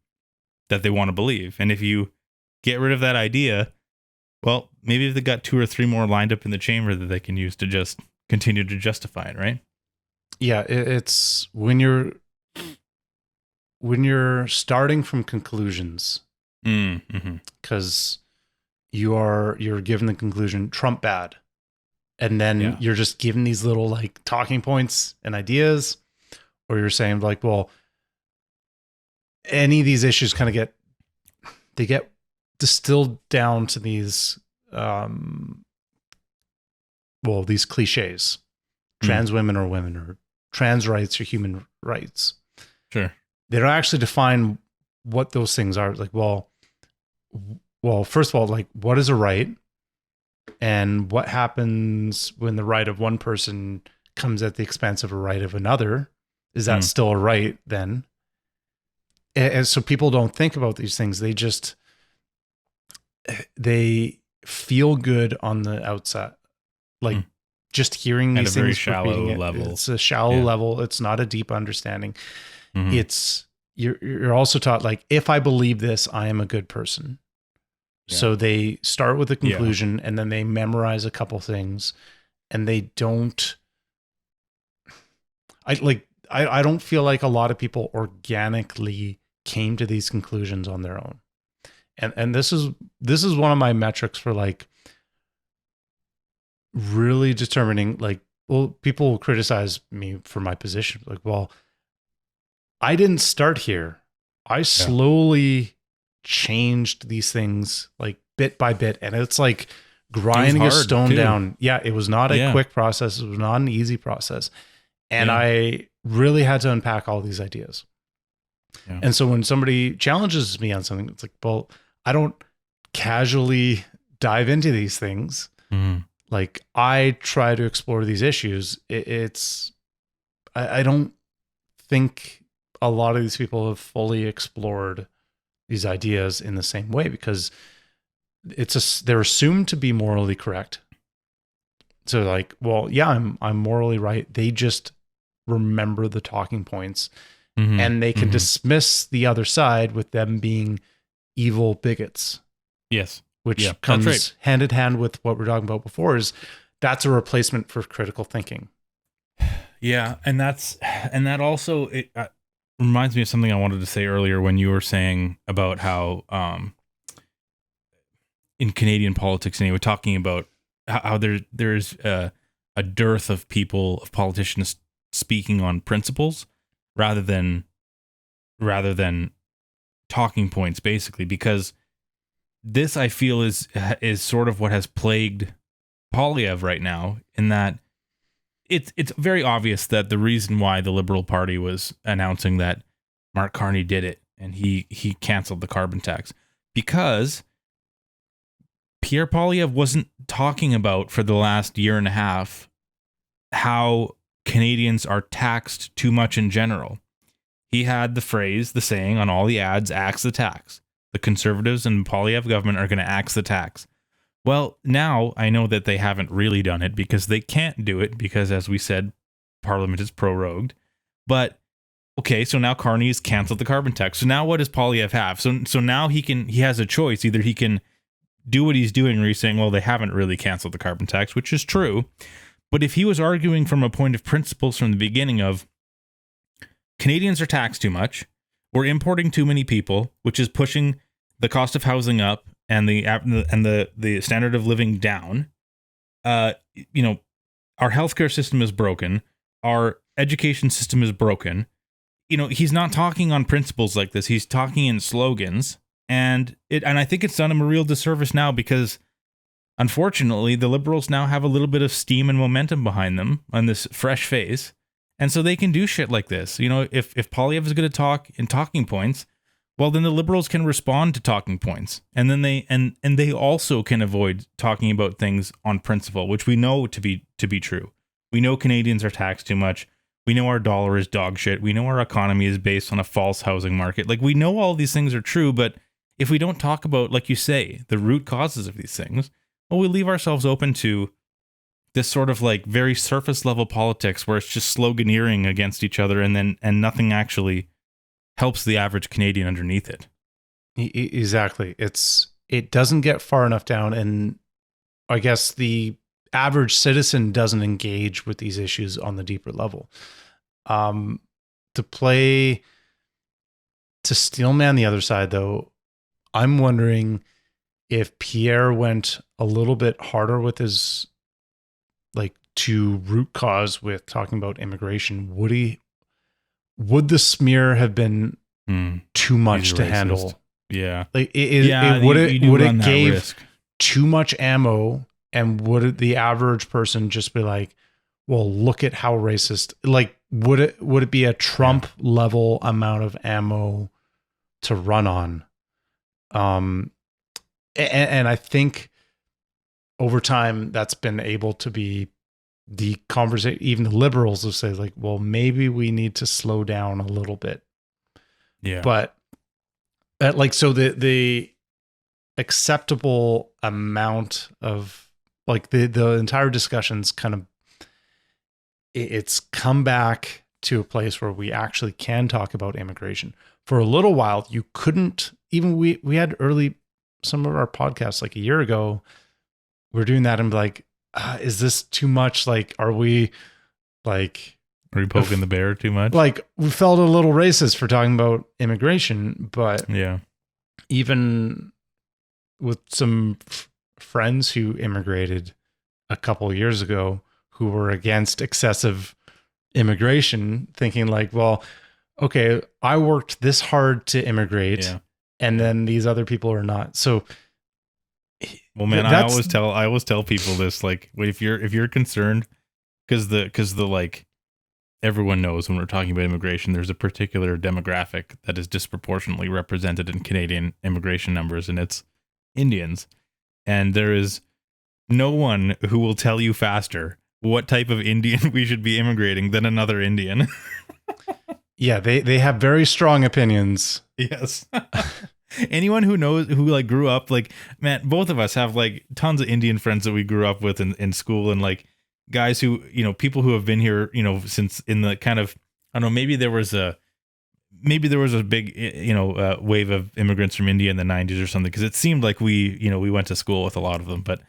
Speaker 2: that they want to believe. And if you get rid of that idea, Well, maybe they've got 2 or 3 more lined up in the chamber that they can use to just continue to justify it, right?
Speaker 1: Yeah, it's when you're starting from conclusions, because you're given the conclusion Trump bad, and then you're just given these little like talking points and ideas, or you're saying like, well, any of these issues kind of get distilled down to these these cliches. Trans women are women, or trans rights are human rights.
Speaker 2: Sure.
Speaker 1: They don't actually define what those things are. Like, well, first of all, like, what is a right? And what happens when the right of one person comes at the expense of a right of another? Is that still a right then? And so people don't think about these things. They feel good on the outside. Like, just hearing these things,
Speaker 2: shallow level.
Speaker 1: It's a shallow level. It's not a deep understanding. It's you're also taught like, if I believe this, I am a good person. Yeah. So they start with a conclusion and then they memorize a couple things, and they don't. I don't feel like a lot of people organically came to these conclusions on their own, and this is one of my metrics for like really determining, like, well, people will criticize me for my position. Like, well, I didn't start here. I slowly changed these things like bit by bit. And it's like grinding a stone down. Yeah, it was not a quick process. It was not an easy process. And I really had to unpack all these ideas. Yeah. And so when somebody challenges me on something, it's like, well, I don't casually dive into these things. Like, I try to explore these issues. I don't think a lot of these people have fully explored these ideas in the same way, because they're assumed to be morally correct. So like, well, yeah, I'm morally right. They just remember the talking points, and they can dismiss the other side with them being evil bigots.
Speaker 2: Yes.
Speaker 1: Which comes hand in hand with what we're talking about before, is that's a replacement for critical thinking.
Speaker 2: Yeah. And that also, it reminds me of something I wanted to say earlier when you were saying about how, in Canadian politics, and you were talking about how there's a dearth of politicians speaking on principles rather than talking points, basically, because this, I feel, is sort of what has plagued Poilievre right now, in that it's very obvious that the reason why the Liberal Party was announcing that Mark Carney did it and he canceled the carbon tax, because Pierre Poilievre wasn't talking about, for the last year and a half, how Canadians are taxed too much in general. He had the saying on all the ads, axe the tax. The Conservatives and Poilievre government are going to axe the tax. Well, now I know that they haven't really done it, because they can't do it, because, as we said, Parliament is prorogued. But okay, so now Carney's canceled the carbon tax. So now what does Poilievre have? So now he has a choice. Either he can do what he's doing, where he's saying, well, they haven't really canceled the carbon tax, which is true. But if he was arguing from a point of principles from the beginning of Canadians are taxed too much, we're importing too many people, which is pushing the cost of housing up and the standard of living down. Our healthcare system is broken. Our education system is broken. He's not talking on principles like this. He's talking in slogans, and I think it's done him a real disservice now, because unfortunately the Liberals now have a little bit of steam and momentum behind them on this fresh face. And so they can do shit like this. If Poilievre is going to talk in talking points, well, then the Liberals can respond to talking points. And then they also can avoid talking about things on principle, which we know to be true. We know Canadians are taxed too much. We know our dollar is dog shit. We know our economy is based on a false housing market. Like, we know all these things are true, but if we don't talk about, like you say, the root causes of these things, well, we leave ourselves open to this sort of like very surface level politics, where it's just sloganeering against each other, and nothing actually helps the average Canadian underneath it.
Speaker 1: Exactly. It's it doesn't get far enough down, and I guess the average citizen doesn't engage with these issues on the deeper level. To steelman the other side, though, I'm wondering if Pierre went a little bit harder with his, like, to root cause with talking about immigration, would the smear have been too much to handle?
Speaker 2: Yeah.
Speaker 1: Like, would it gave risk. Too much ammo, and would the average person just be like, well, look at how racist, like, would it be a Trump level amount of ammo to run on? And I think over time that's been able to be the conversation. Even the liberals will say, like, well, maybe we need to slow down a little bit.
Speaker 2: Yeah.
Speaker 1: But like, so the acceptable amount of, like, the entire discussion's kind of, it's come back to a place where we actually can talk about immigration. For a little while, you couldn't. Even we had some of our podcasts like a year ago, we're doing that and like, is this too much? Like, are we
Speaker 2: poking the bear too much?
Speaker 1: Like, we felt a little racist for talking about immigration, but even with some friends who immigrated a couple of years ago who were against excessive immigration, thinking like, well, okay, I worked this hard to immigrate, and then these other people are not. So,
Speaker 2: well, man, I always tell people this, like, if you're concerned, because the like, everyone knows when we're talking about immigration, there's a particular demographic that is disproportionately represented in Canadian immigration numbers, and it's Indians. And there is no one who will tell you faster what type of Indian we should be immigrating than another Indian.
Speaker 1: Yeah, they have very strong opinions.
Speaker 2: Yes. Anyone who knows, who like grew up, like, man, both of us have like tons of Indian friends that we grew up with in school, and like guys who, you know, people who have been here, you know, since in the kind of, I don't know, maybe there was a big, you know, wave of immigrants from India in the 90s or something, because it seemed like we went to school with a lot of them. But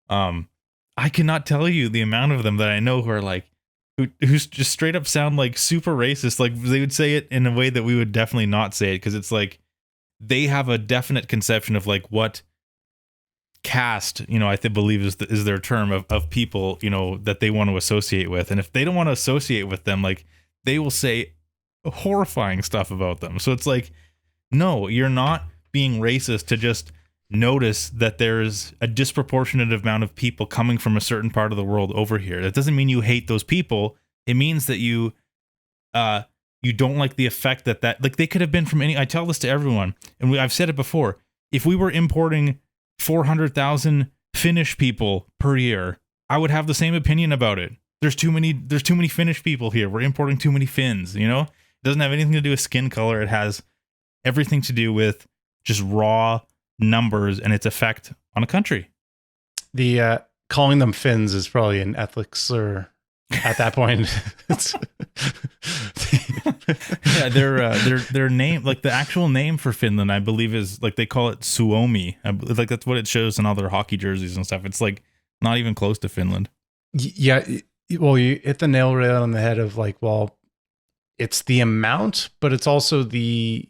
Speaker 2: I cannot tell you the amount of them that I know who are like, who just straight up sound like super racist. Like, they would say it in a way that we would definitely not say it, because it's like they have a definite conception of like what caste, you know, I believe is their term of people, you know, that they want to associate with. And if they don't want to associate with them, like, they will say horrifying stuff about them. So it's like, no, you're not being racist to just notice that there's a disproportionate amount of people coming from a certain part of the world over here. That doesn't mean you hate those people. It means that you don't like the effect that like, they could have been from any. I tell this to everyone, and I've said it before. If we were importing 400,000 Finnish people per year, I would have the same opinion about it. There's too many Finnish people here. We're importing too many Finns, you know? It doesn't have anything to do with skin color. It has everything to do with just raw numbers and its effect on a country. The
Speaker 1: calling them Finns is probably an ethics slur at that point.
Speaker 2: Yeah, their name, like the actual name for Finland, I believe is like, they call it Suomi. Like, that's what it shows in all their hockey jerseys and stuff. It's like not even close to Finland.
Speaker 1: Yeah, well, you hit the nail right on the head of like, well, it's the amount, but it's also the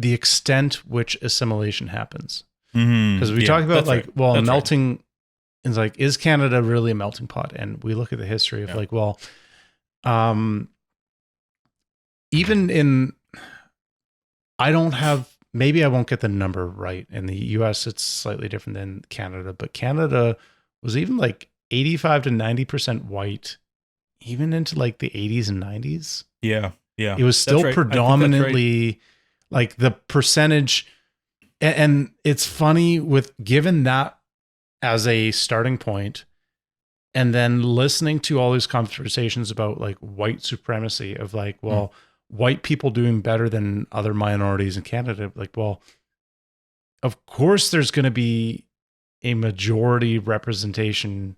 Speaker 1: extent which assimilation happens. Because we talk about like, right. Well, that's melting. Right. It's like, is Canada really a melting pot? And we look at the history of like, well, even in, maybe I won't get the number right. In the US, it's slightly different than Canada, but Canada was even like 85 to 90% white, even into like the 80s and 90s.
Speaker 2: Yeah. Yeah.
Speaker 1: It was still predominantly like the percentage. And it's funny given that as a starting point, and then listening to all these conversations about like white supremacy of like, well, white people doing better than other minorities in Canada. Like, well, of course there's going to be a majority representation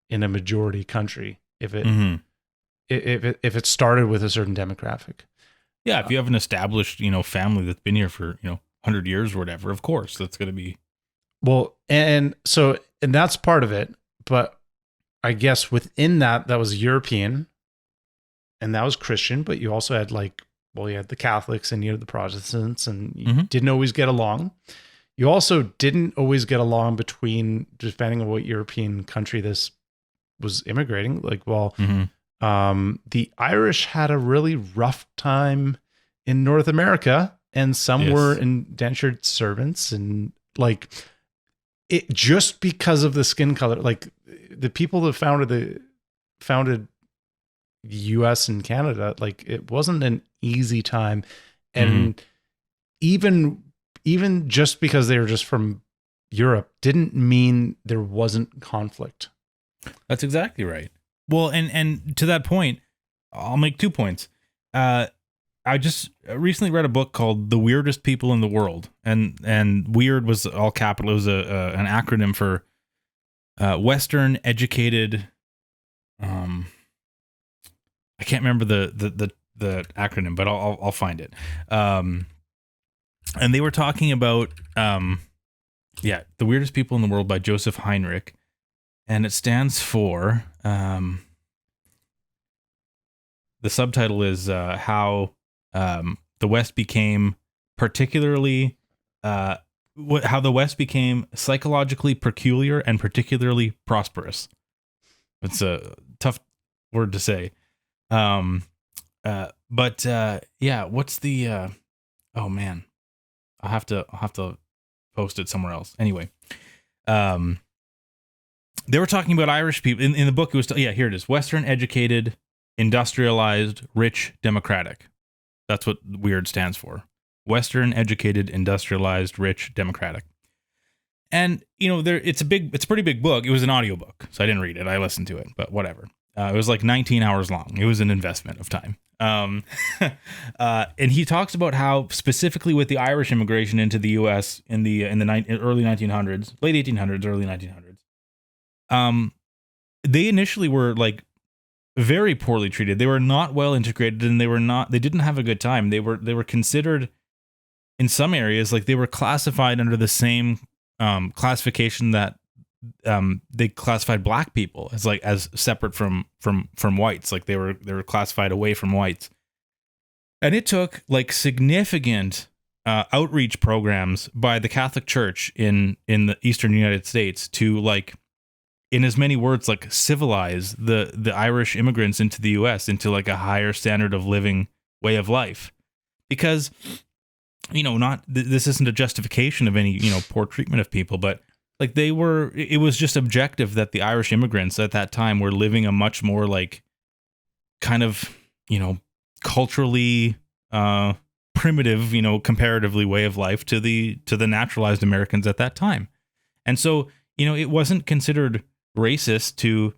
Speaker 1: in a majority country if it started with a certain demographic.
Speaker 2: Yeah, if you have an established, you know, family that's been here for, you know, 100 years or whatever, of course, that's going to be.
Speaker 1: Well, and that's part of it. But I guess within that was European and that was Christian, but you also had you had the Catholics and you had the Protestants, and you didn't always get along. You also didn't always get along between, depending on what European country this was immigrating. The Irish had a really rough time in North America, and some were indentured servants, and it just because of the skin color. The people that founded the US and Canada, it wasn't an easy time. And even just because they were just from Europe didn't mean there wasn't conflict.
Speaker 2: That's exactly right. Well, and to that point, I'll make 2 points. I just recently read a book called The Weirdest People in the World, and weird was all capital. It was an acronym for Western educated. I can't remember the acronym, but I'll find it. And they were talking about The Weirdest People in the World by Joseph Heinrich, and it stands for the subtitle is how the West became particularly how the West became psychologically peculiar and particularly prosperous. It's a tough word to say. What's the oh man, I'll have to post it somewhere else. Anyway, they were talking about Irish people in the book. It was here it is: Western educated, industrialized, rich, democratic. That's what WEIRD stands for. Western educated, industrialized, rich, democratic. And it's a pretty big book. It was an audiobook, so I didn't read it. I listened to it, but whatever. It was 19 hours long. It was an investment of time. And he talks about how specifically with the Irish immigration into the U.S. in the early 1900s, late 1800s, early 1900s, they initially were very poorly treated. They were not well integrated, and they didn't have a good time. They were considered in some areas they were classified under the same classification that they classified black people as separate from whites. They were classified away from whites. And it took significant outreach programs by the Catholic Church in the Eastern United States to in as many words civilize the Irish immigrants into the US into a higher standard of living way of life. Because this isn't a justification of any poor treatment of people, but it was just objective that the Irish immigrants at that time were living a much more kind of culturally primitive comparatively way of life to the naturalized Americans at that time. And so it wasn't considered racist to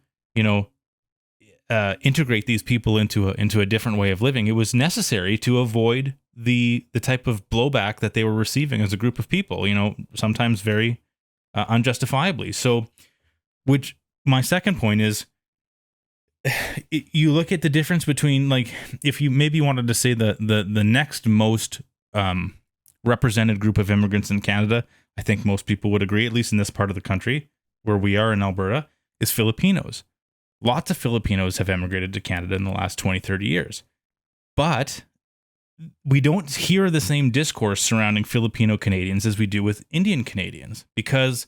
Speaker 2: integrate these people into a different way of living. It was necessary to avoid the type of blowback that they were receiving as a group of people, sometimes very unjustifiably. So, which my second point is, you look at the difference between if you maybe wanted to say the next most represented group of immigrants in Canada, I think most people would agree, at least in this part of the country where we are in Alberta, is Filipinos. Lots of Filipinos have emigrated to Canada in the last 20, 30 years. But we don't hear the same discourse surrounding Filipino Canadians as we do with Indian Canadians, because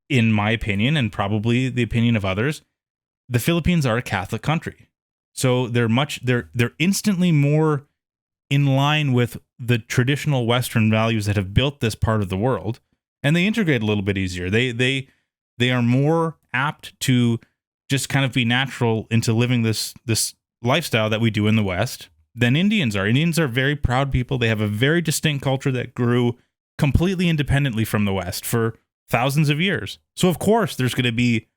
Speaker 2: in my opinion, and probably the opinion of others, the Philippines are a Catholic country. So they're instantly more in line with the traditional Western values that have built this part of the world, and they integrate a little bit easier. They are more apt to just kind of be natural into living this lifestyle that we do in the West than Indians are. Indians are very proud people. They have a very distinct culture that grew completely independently from the West for thousands of years. So of course there's going to be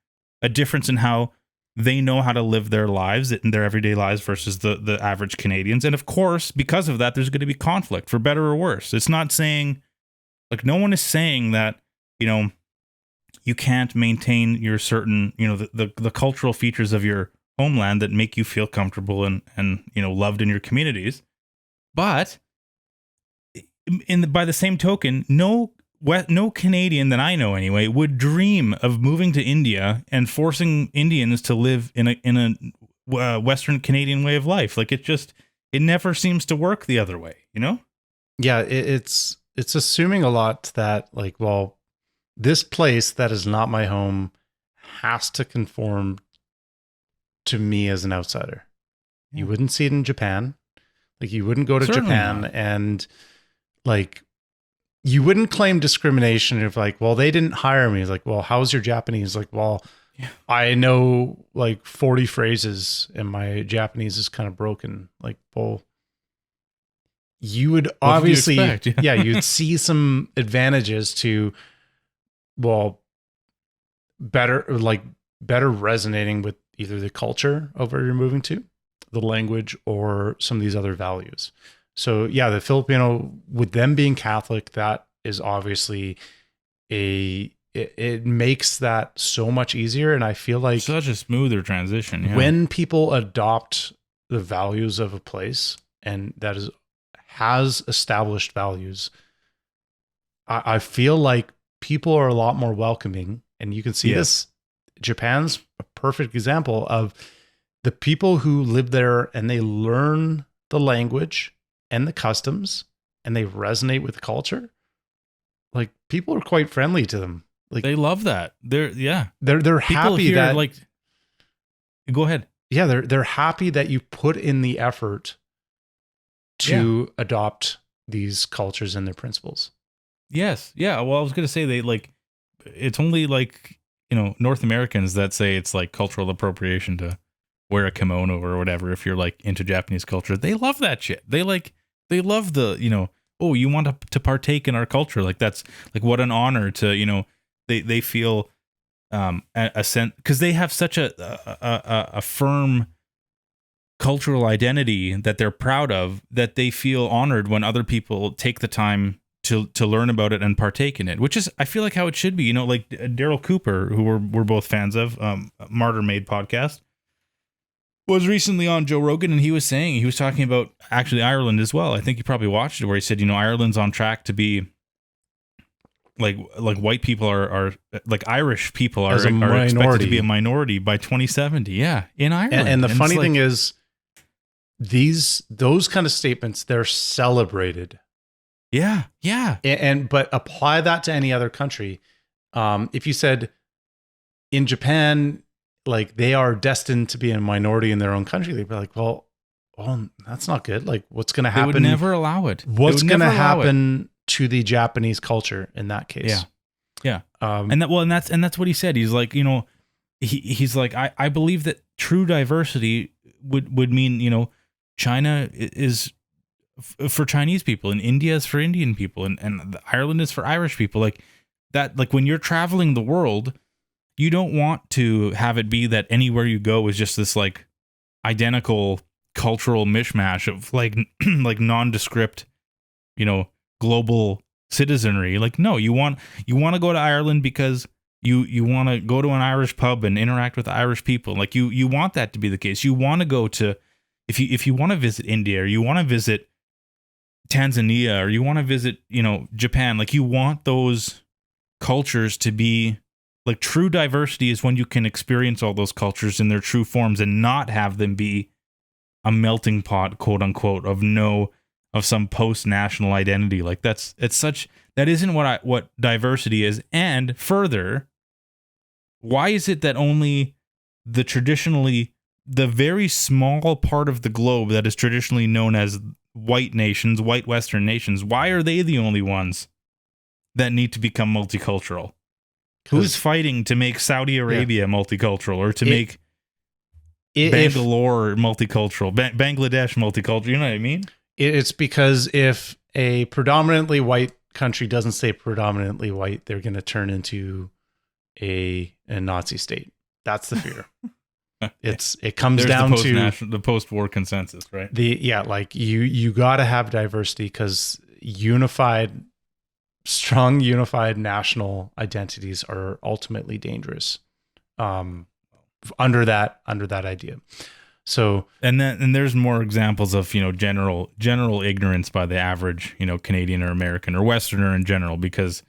Speaker 2: a difference in how they know how to live their lives in their everyday lives versus the average Canadians. And of course, because of that, there's going to be conflict, for better or worse. It's not saying, no one is saying that, you can't maintain your certain, the cultural features of your homeland that make you feel comfortable and loved in your communities. But by the same token, no Canadian that I know anyway would dream of moving to India and forcing Indians to live in a Western Canadian way of life. Like it never seems to work the other way, you know?
Speaker 1: Yeah, it's assuming a lot that like, well, this place that is not my home has to conform to me as an outsider. Yeah. You wouldn't see it in Japan. Like you wouldn't go to
Speaker 2: Certainly
Speaker 1: Japan
Speaker 2: not.
Speaker 1: and like you wouldn't claim discrimination if like, well, they didn't hire me. It's like, well, how's your Japanese? Like, well, yeah. I know like 40 phrases and my Japanese is kind of broken. Like, well, you would obviously, yeah, you'd see some advantages to, well, better resonating with either the culture of where you're moving to, the language, or some of these other values. So yeah, the Filipino, with them being Catholic, that is obviously it makes that so much easier. And I feel like
Speaker 2: such a smoother transition. Yeah.
Speaker 1: When people adopt the values of a place and that has established values, I feel like people are a lot more welcoming. And you can see this. Japan's a perfect example of the people who live there and they learn the language and the customs and they resonate with the culture. Like people are quite friendly to them. Like
Speaker 2: they love that. They're
Speaker 1: happy
Speaker 2: here,
Speaker 1: that
Speaker 2: like, go ahead.
Speaker 1: Yeah. They're happy that you put in the effort to adopt these cultures and their principles.
Speaker 2: Yes. Yeah. Well, I was going to say it's only like, North Americans that say it's like cultural appropriation to wear a kimono or whatever. If you're like into Japanese culture, they love that shit. They love the, oh, you want to partake in our culture. Like that's like, what an honor to, they feel a sense, because they have such a firm cultural identity that they're proud of, that they feel honored when other people take the time to learn about it and partake in it, which is, I feel like, how it should be. Like Daryl Cooper, who we're both fans of, Martyr Made podcast, was recently on Joe Rogan, and he was talking about actually Ireland as well. I think you probably watched it, where he said, Ireland's on track to be like white people are like Irish people are expected to be a minority by 2070. Yeah, in Ireland.
Speaker 1: And the funny thing is, those kind of statements, they're celebrated.
Speaker 2: Yeah, yeah.
Speaker 1: But apply that to any other country. If you said in Japan, like they are destined to be a minority in their own country, they'd be like, well, that's not good. Like what's going to happen?
Speaker 2: They would never allow it.
Speaker 1: What's going to happen to the Japanese culture in that case?
Speaker 2: Yeah. That's what he said. He's like, he's like, I believe that true diversity would mean, China is for Chinese people and India is for Indian people and Ireland is for Irish people. Like that, like when you're traveling the world, you don't want to have it be that anywhere you go is just this like identical cultural mishmash of like nondescript, global citizenry. Like, no, you want to go to Ireland because you want to go to an Irish pub and interact with Irish people. Like you want that to be the case. You want to go to, if you want to visit India, or you want to visit Tanzania, or you want to visit, Japan, like you want those cultures to be like, true diversity is when you can experience all those cultures in their true forms and not have them be a melting pot, quote unquote, of some post-national identity. Like that isn't what diversity is. And further, why is it that only the very small part of the globe that is traditionally known as white nations, white Western nations, why are they the only ones that need to become multicultural? Who's fighting to make Saudi Arabia multicultural, or to make Bangalore multicultural, Bangladesh multicultural? You know what I mean?
Speaker 1: It's because if a predominantly white country doesn't stay predominantly white, they're going to turn into a Nazi state. That's the fear. It comes down to
Speaker 2: the post-war consensus, right?
Speaker 1: Like you got to have diversity, because strong unified national identities are ultimately dangerous under that idea. So
Speaker 2: and there's more examples of, you know, general ignorance by the average, you know, Canadian or American or Westerner in general, because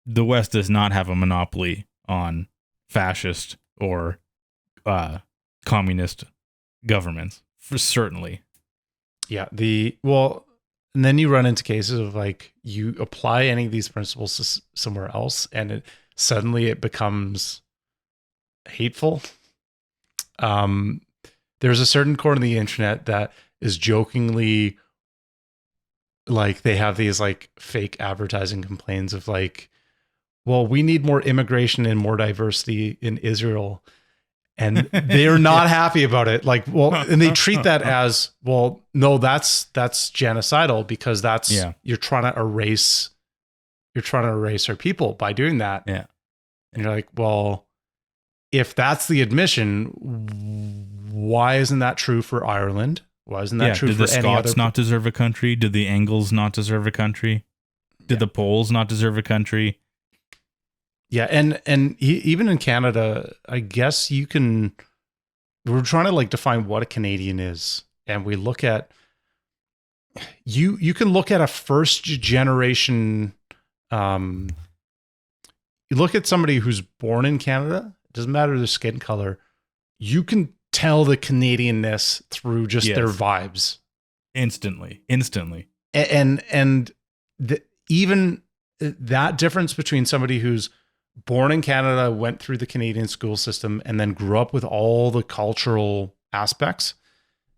Speaker 2: the West does not have a monopoly on fascist or communist governments, for certainly.
Speaker 1: Yeah. And then you run into cases of like you apply any of these principles to somewhere else, and suddenly it becomes hateful. There's a certain corner of the internet that is jokingly like they have these like fake advertising complaints of like, well, we need more immigration and more diversity in Israel. And they're not happy about it. Like, well, and they treat that as, well, no, that's genocidal because you're trying to erase our people by doing that.
Speaker 2: Yeah.
Speaker 1: And you're like, well, if that's the admission, why isn't that true for Ireland? Why isn't that true for any other?
Speaker 2: Did the Scots not deserve a country? Did the Angles not deserve a country? Did the Poles not deserve a country?
Speaker 1: Yeah, and even in Canada, I guess we're trying to like define what a Canadian is, and we look at you can look at a first generation. You look at somebody who's born in Canada. It doesn't matter their skin color. You can tell the Canadianness through just their vibes
Speaker 2: instantly,
Speaker 1: and even that difference between somebody who's born in Canada, went through the Canadian school system, and then grew up with all the cultural aspects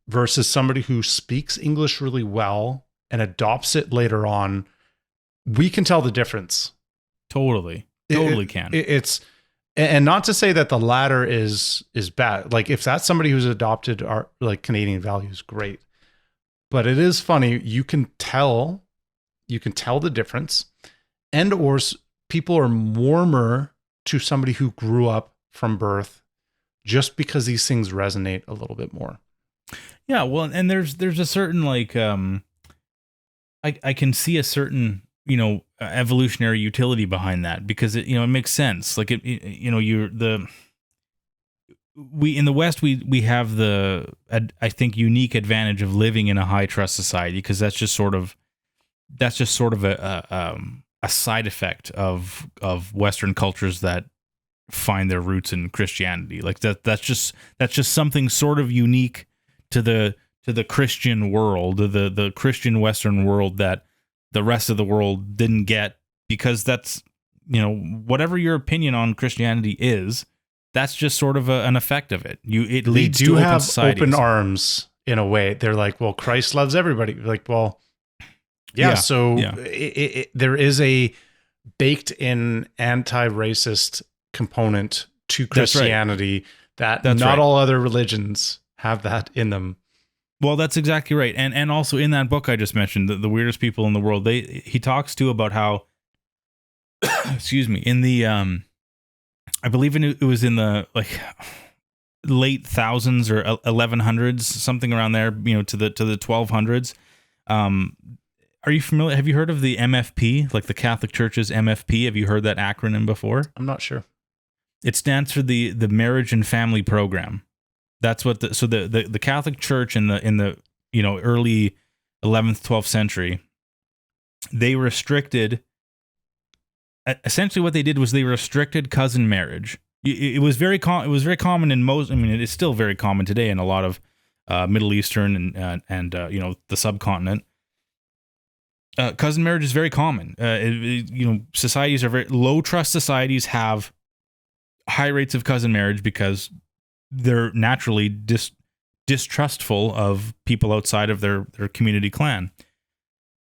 Speaker 1: versus somebody who speaks English really well and adopts it later on, we can tell the difference.
Speaker 2: Totally can.
Speaker 1: It's, and not to say that the latter is bad. Like if that's somebody who's adopted our like Canadian values, great. But it is funny. You can tell the difference, and or people are warmer to somebody who grew up from birth just because these things resonate a little bit more.
Speaker 2: Yeah, well, and there's a certain like I can see a certain, you know, evolutionary utility behind that, because it, you know, it makes sense. Like you know, we in the West we have the I think unique advantage of living in a high trust society, because that's just sort of a side effect of Western cultures that find their roots in Christianity. Like that's just something sort of unique to the Christian world, the Christian Western world, that the rest of the world didn't get, because that's, you know, whatever your opinion on Christianity is, that's just sort of an effect of it. It leads to open societies.
Speaker 1: Open arms in a way. They're like, well, Christ loves everybody. Like, well, there is a baked in anti-racist component to Christianity that not all other religions have that in them.
Speaker 2: Well, that's exactly right. And also in that book I just mentioned, the weirdest people in the world, he talks too about how excuse me, in the I believe it was in the like late thousands or 1100s, something around there, you know, to the 1200s. Are you familiar? Have you heard of the MFP, like the Catholic Church's MFP? Have you heard that acronym before?
Speaker 1: I'm not sure.
Speaker 2: It stands for the Marriage and Family Program. That's what the Catholic Church in the you know, early 11th, 12th century, they restricted, essentially what they did was they restricted cousin marriage. It was very common in most, I mean, it is still very common today in a lot of Middle Eastern and you know, the subcontinent. Cousin marriage is very common. You know, societies are very low trust societies have high rates of cousin marriage because they're naturally distrustful of people outside of their community clan.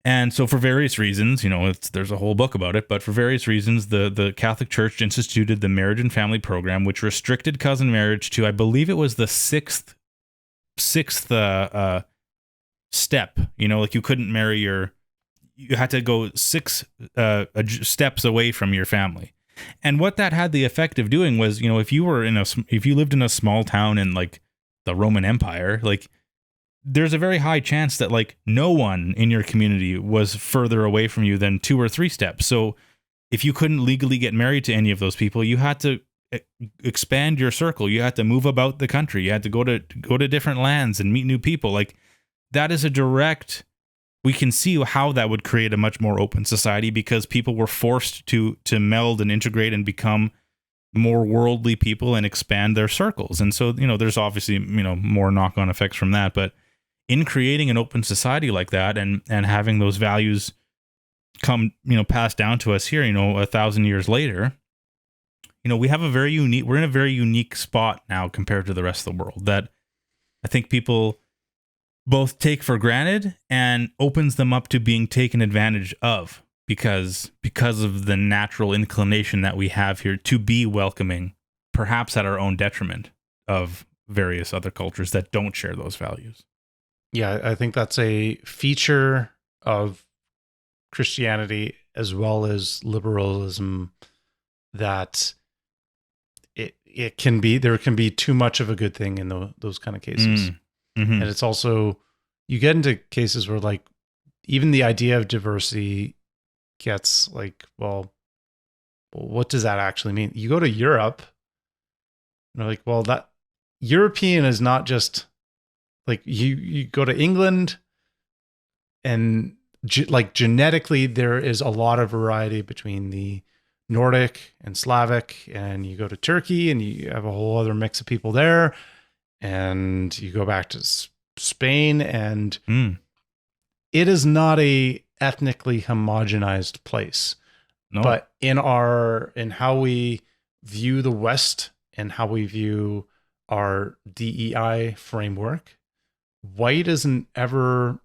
Speaker 2: And so for various reasons, you know, there's a whole book about it, but for various reasons, the Catholic Church instituted the Marriage and Family Program, which restricted cousin marriage to, I believe it was the sixth step. You know, like you couldn't marry you had to go 6 steps away from your family. And what that had the effect of doing was, you know, if you lived in a small town in like the Roman Empire, like there's a very high chance that like no one in your community was further away from you than 2 or 3 steps. So if you couldn't legally get married to any of those people, you had to expand your circle. You had to move about the country. You had to go to different lands and meet new people. Like, that is a direct. We can see how that would create a much more open society, because people were forced to meld and integrate and become more worldly people and expand their circles. And so, there's obviously, more knock-on effects from that. But in creating an open society like that and having those values come, passed down to us here, 1,000 years later, we're in a very unique spot now compared to the rest of the world that I think people both take for granted and opens them up to being taken advantage of because of the natural inclination that we have here to be welcoming, perhaps at our own detriment of various other cultures that don't share those values.
Speaker 1: Yeah, I think that's a feature of Christianity as well as liberalism, that there can be too much of a good thing in those kind of cases.
Speaker 2: Mm-hmm.
Speaker 1: And it's also, you get into cases where like even the idea of diversity gets like, well, what does that actually mean? You go to Europe and they're like, well, that European is not just like you go to England and like genetically there is a lot of variety between the Nordic and Slavic, and you go to Turkey and you have a whole other mix of people there, and you go back to Spain and it is not a ethnically homogenized place.
Speaker 2: No.
Speaker 1: But in how we view the West and how we view our DEI framework, white is an ever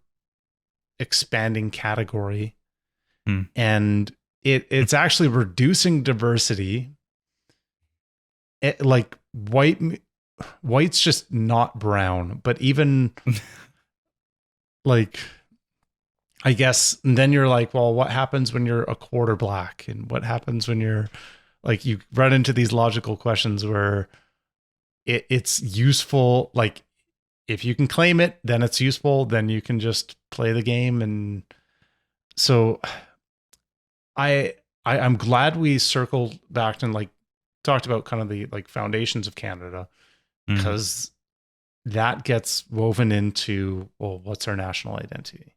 Speaker 1: expanding category, and it's actually reducing diversity. Like white's just not brown, but even like, I guess, and then you're like, well, what happens when you're a quarter black? And what happens when you're like, you run into these logical questions where it's useful. Like, if you can claim it, then it's useful. Then you can just play the game. And so I'm glad we circled back and like talked about kind of the like foundations of Canada, because that gets woven into, well, what's our national identity?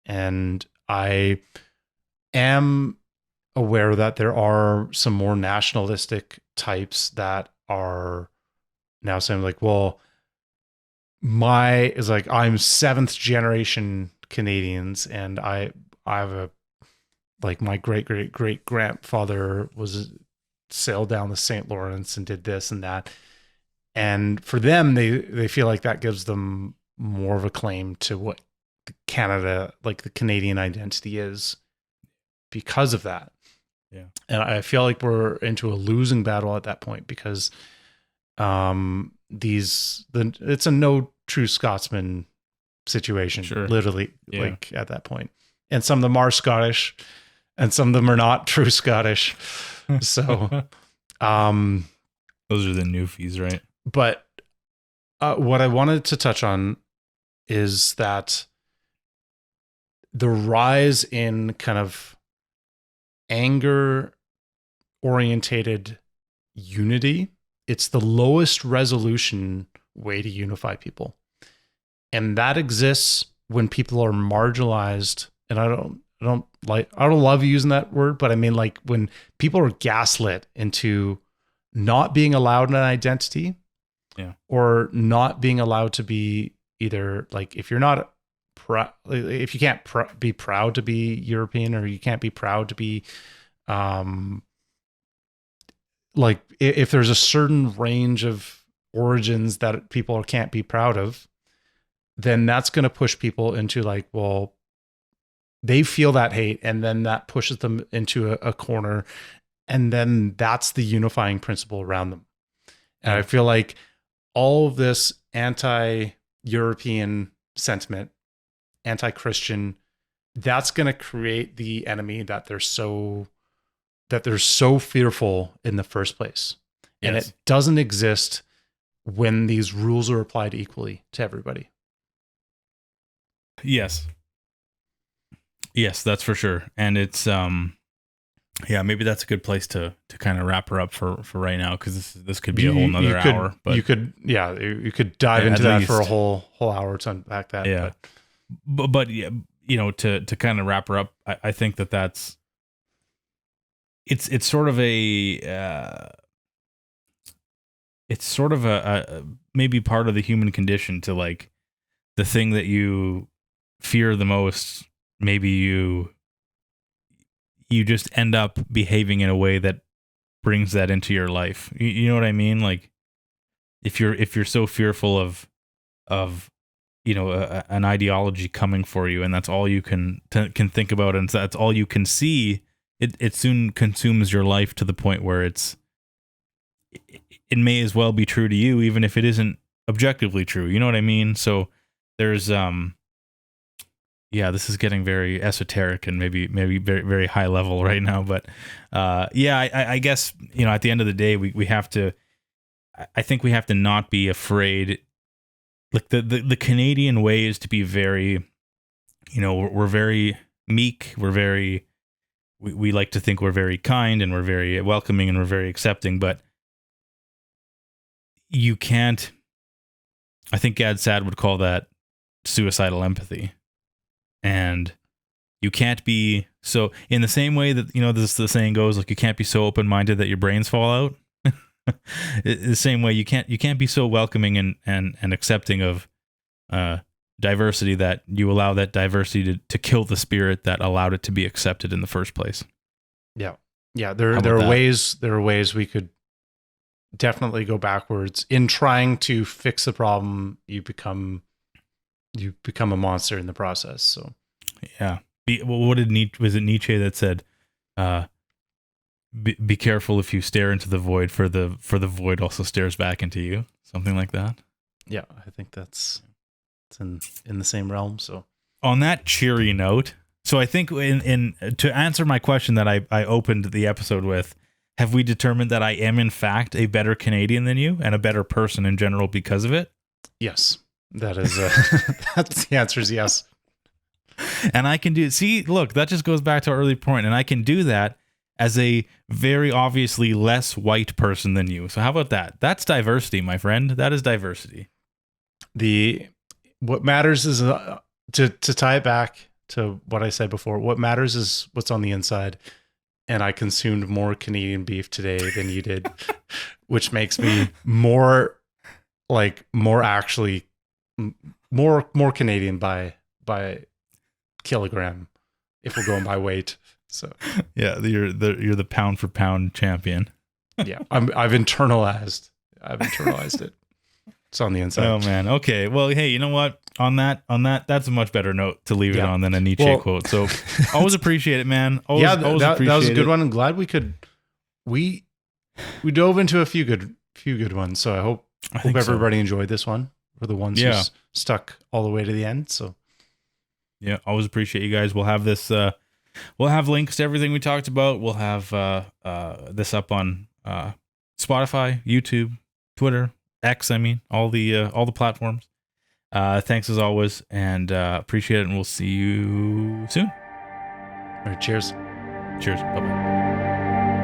Speaker 1: And I am aware that there are some more nationalistic types that are now saying like, well, I'm seventh generation Canadians, and I have a, like, my great grandfather sailed down the St. Lawrence and did this and that. And for them, they feel like that gives them more of a claim to what Canada, like the Canadian identity is, because of that.
Speaker 2: Yeah.
Speaker 1: And I feel like we're into a losing battle at that point, because it's a no true Scotsman situation, literally, like at that point. And some of them are Scottish and some of them are not true Scottish. So
Speaker 2: those are the newfies, right?
Speaker 1: But what I wanted to touch on is that the rise in kind of anger orientated unity, it's the lowest resolution way to unify people. And that exists when people are marginalized. And I don't love using that word, but I mean, like, when people are gaslit into not being allowed an identity, or not being allowed to be either, like, if you're not if you can't be proud to be European, or you can't be proud to be, like, if there's a certain range of origins that people can't be proud of, then that's going to push people into like, well, they feel that hate, and then that pushes them into a corner, and then that's the unifying principle around them. And I feel like all of this anti-European sentiment, anti-Christian, that's going to create the enemy that they're so fearful in the first place. Yes. And it doesn't exist when these rules are applied equally to everybody.
Speaker 2: Yes, that's for sure. And it's Yeah, maybe that's a good place to kind of wrap her up for right now, because this could be a whole nother hour. But
Speaker 1: you could dive into that for a whole hour to unpack that.
Speaker 2: Yeah, but yeah, to kind of wrap her up, I think that's it's sort of a it's sort of a maybe part of the human condition to, like, the thing that you fear the most, maybe you just end up behaving in a way that brings that into your life. You know what I mean? Like, if you're so fearful of an ideology coming for you, and that's all you can think about, and that's all you can see, it soon consumes your life to the point where it may as well be true to you, even if it isn't objectively true. You know what I mean? So there's this is getting very esoteric and maybe very, very high level right now. But I guess, at the end of the day, we have to, I think we have to not be afraid. Like, the Canadian way is to be very, we're very meek. We like to think we're very kind, and we're very welcoming, and we're very accepting, but you can't, I think Gad Saad would call that suicidal empathy. And you can't be so, in the same way that, the saying goes, like, you can't be so open-minded that your brains fall out. The same way you can't be so welcoming and accepting of diversity that you allow that diversity to kill the spirit that allowed it to be accepted in the first place.
Speaker 1: Yeah. There are ways we could definitely go backwards in trying to fix the problem. You become a monster in the process. So, yeah.
Speaker 2: What did Nietzsche that said? Be careful if you stare into the void, for the void also stares back into you. Something like that.
Speaker 1: Yeah, I think it's in the same realm. So,
Speaker 2: on that cheery note, so I think in to answer my question that I opened the episode with, have we determined that I am in fact a better Canadian than you and a better person in general because of it?
Speaker 1: Yes. That is, that's the answer is yes.
Speaker 2: And I can look, that just goes back to our early point, and I can do that as a very obviously less white person than you. So how about that? That's diversity, my friend. That is diversity.
Speaker 1: What matters is, to tie it back to what I said before, what matters is what's on the inside. And I consumed more Canadian beef today than you did, which makes me more Canadian by kilogram if we're going by weight. So
Speaker 2: yeah, you're the pound for pound champion.
Speaker 1: Yeah, I've internalized it. It's on the inside.
Speaker 2: Oh man. Okay. Well, hey, you know what? On that, that's a much better note to leave it on than a Nietzsche quote. So always appreciate it, man.
Speaker 1: That was a good one. I'm glad we dove into a few good ones. So I hope everybody enjoyed this one. For the ones who stuck all the way to the end. So
Speaker 2: yeah, always appreciate you guys. We'll have this. We'll have links to everything we talked about. We'll have this up on Spotify, YouTube, Twitter, X. I mean, all the platforms. Thanks as always, and appreciate it. And we'll see you soon.
Speaker 1: All right, cheers.
Speaker 2: Cheers. Bye bye.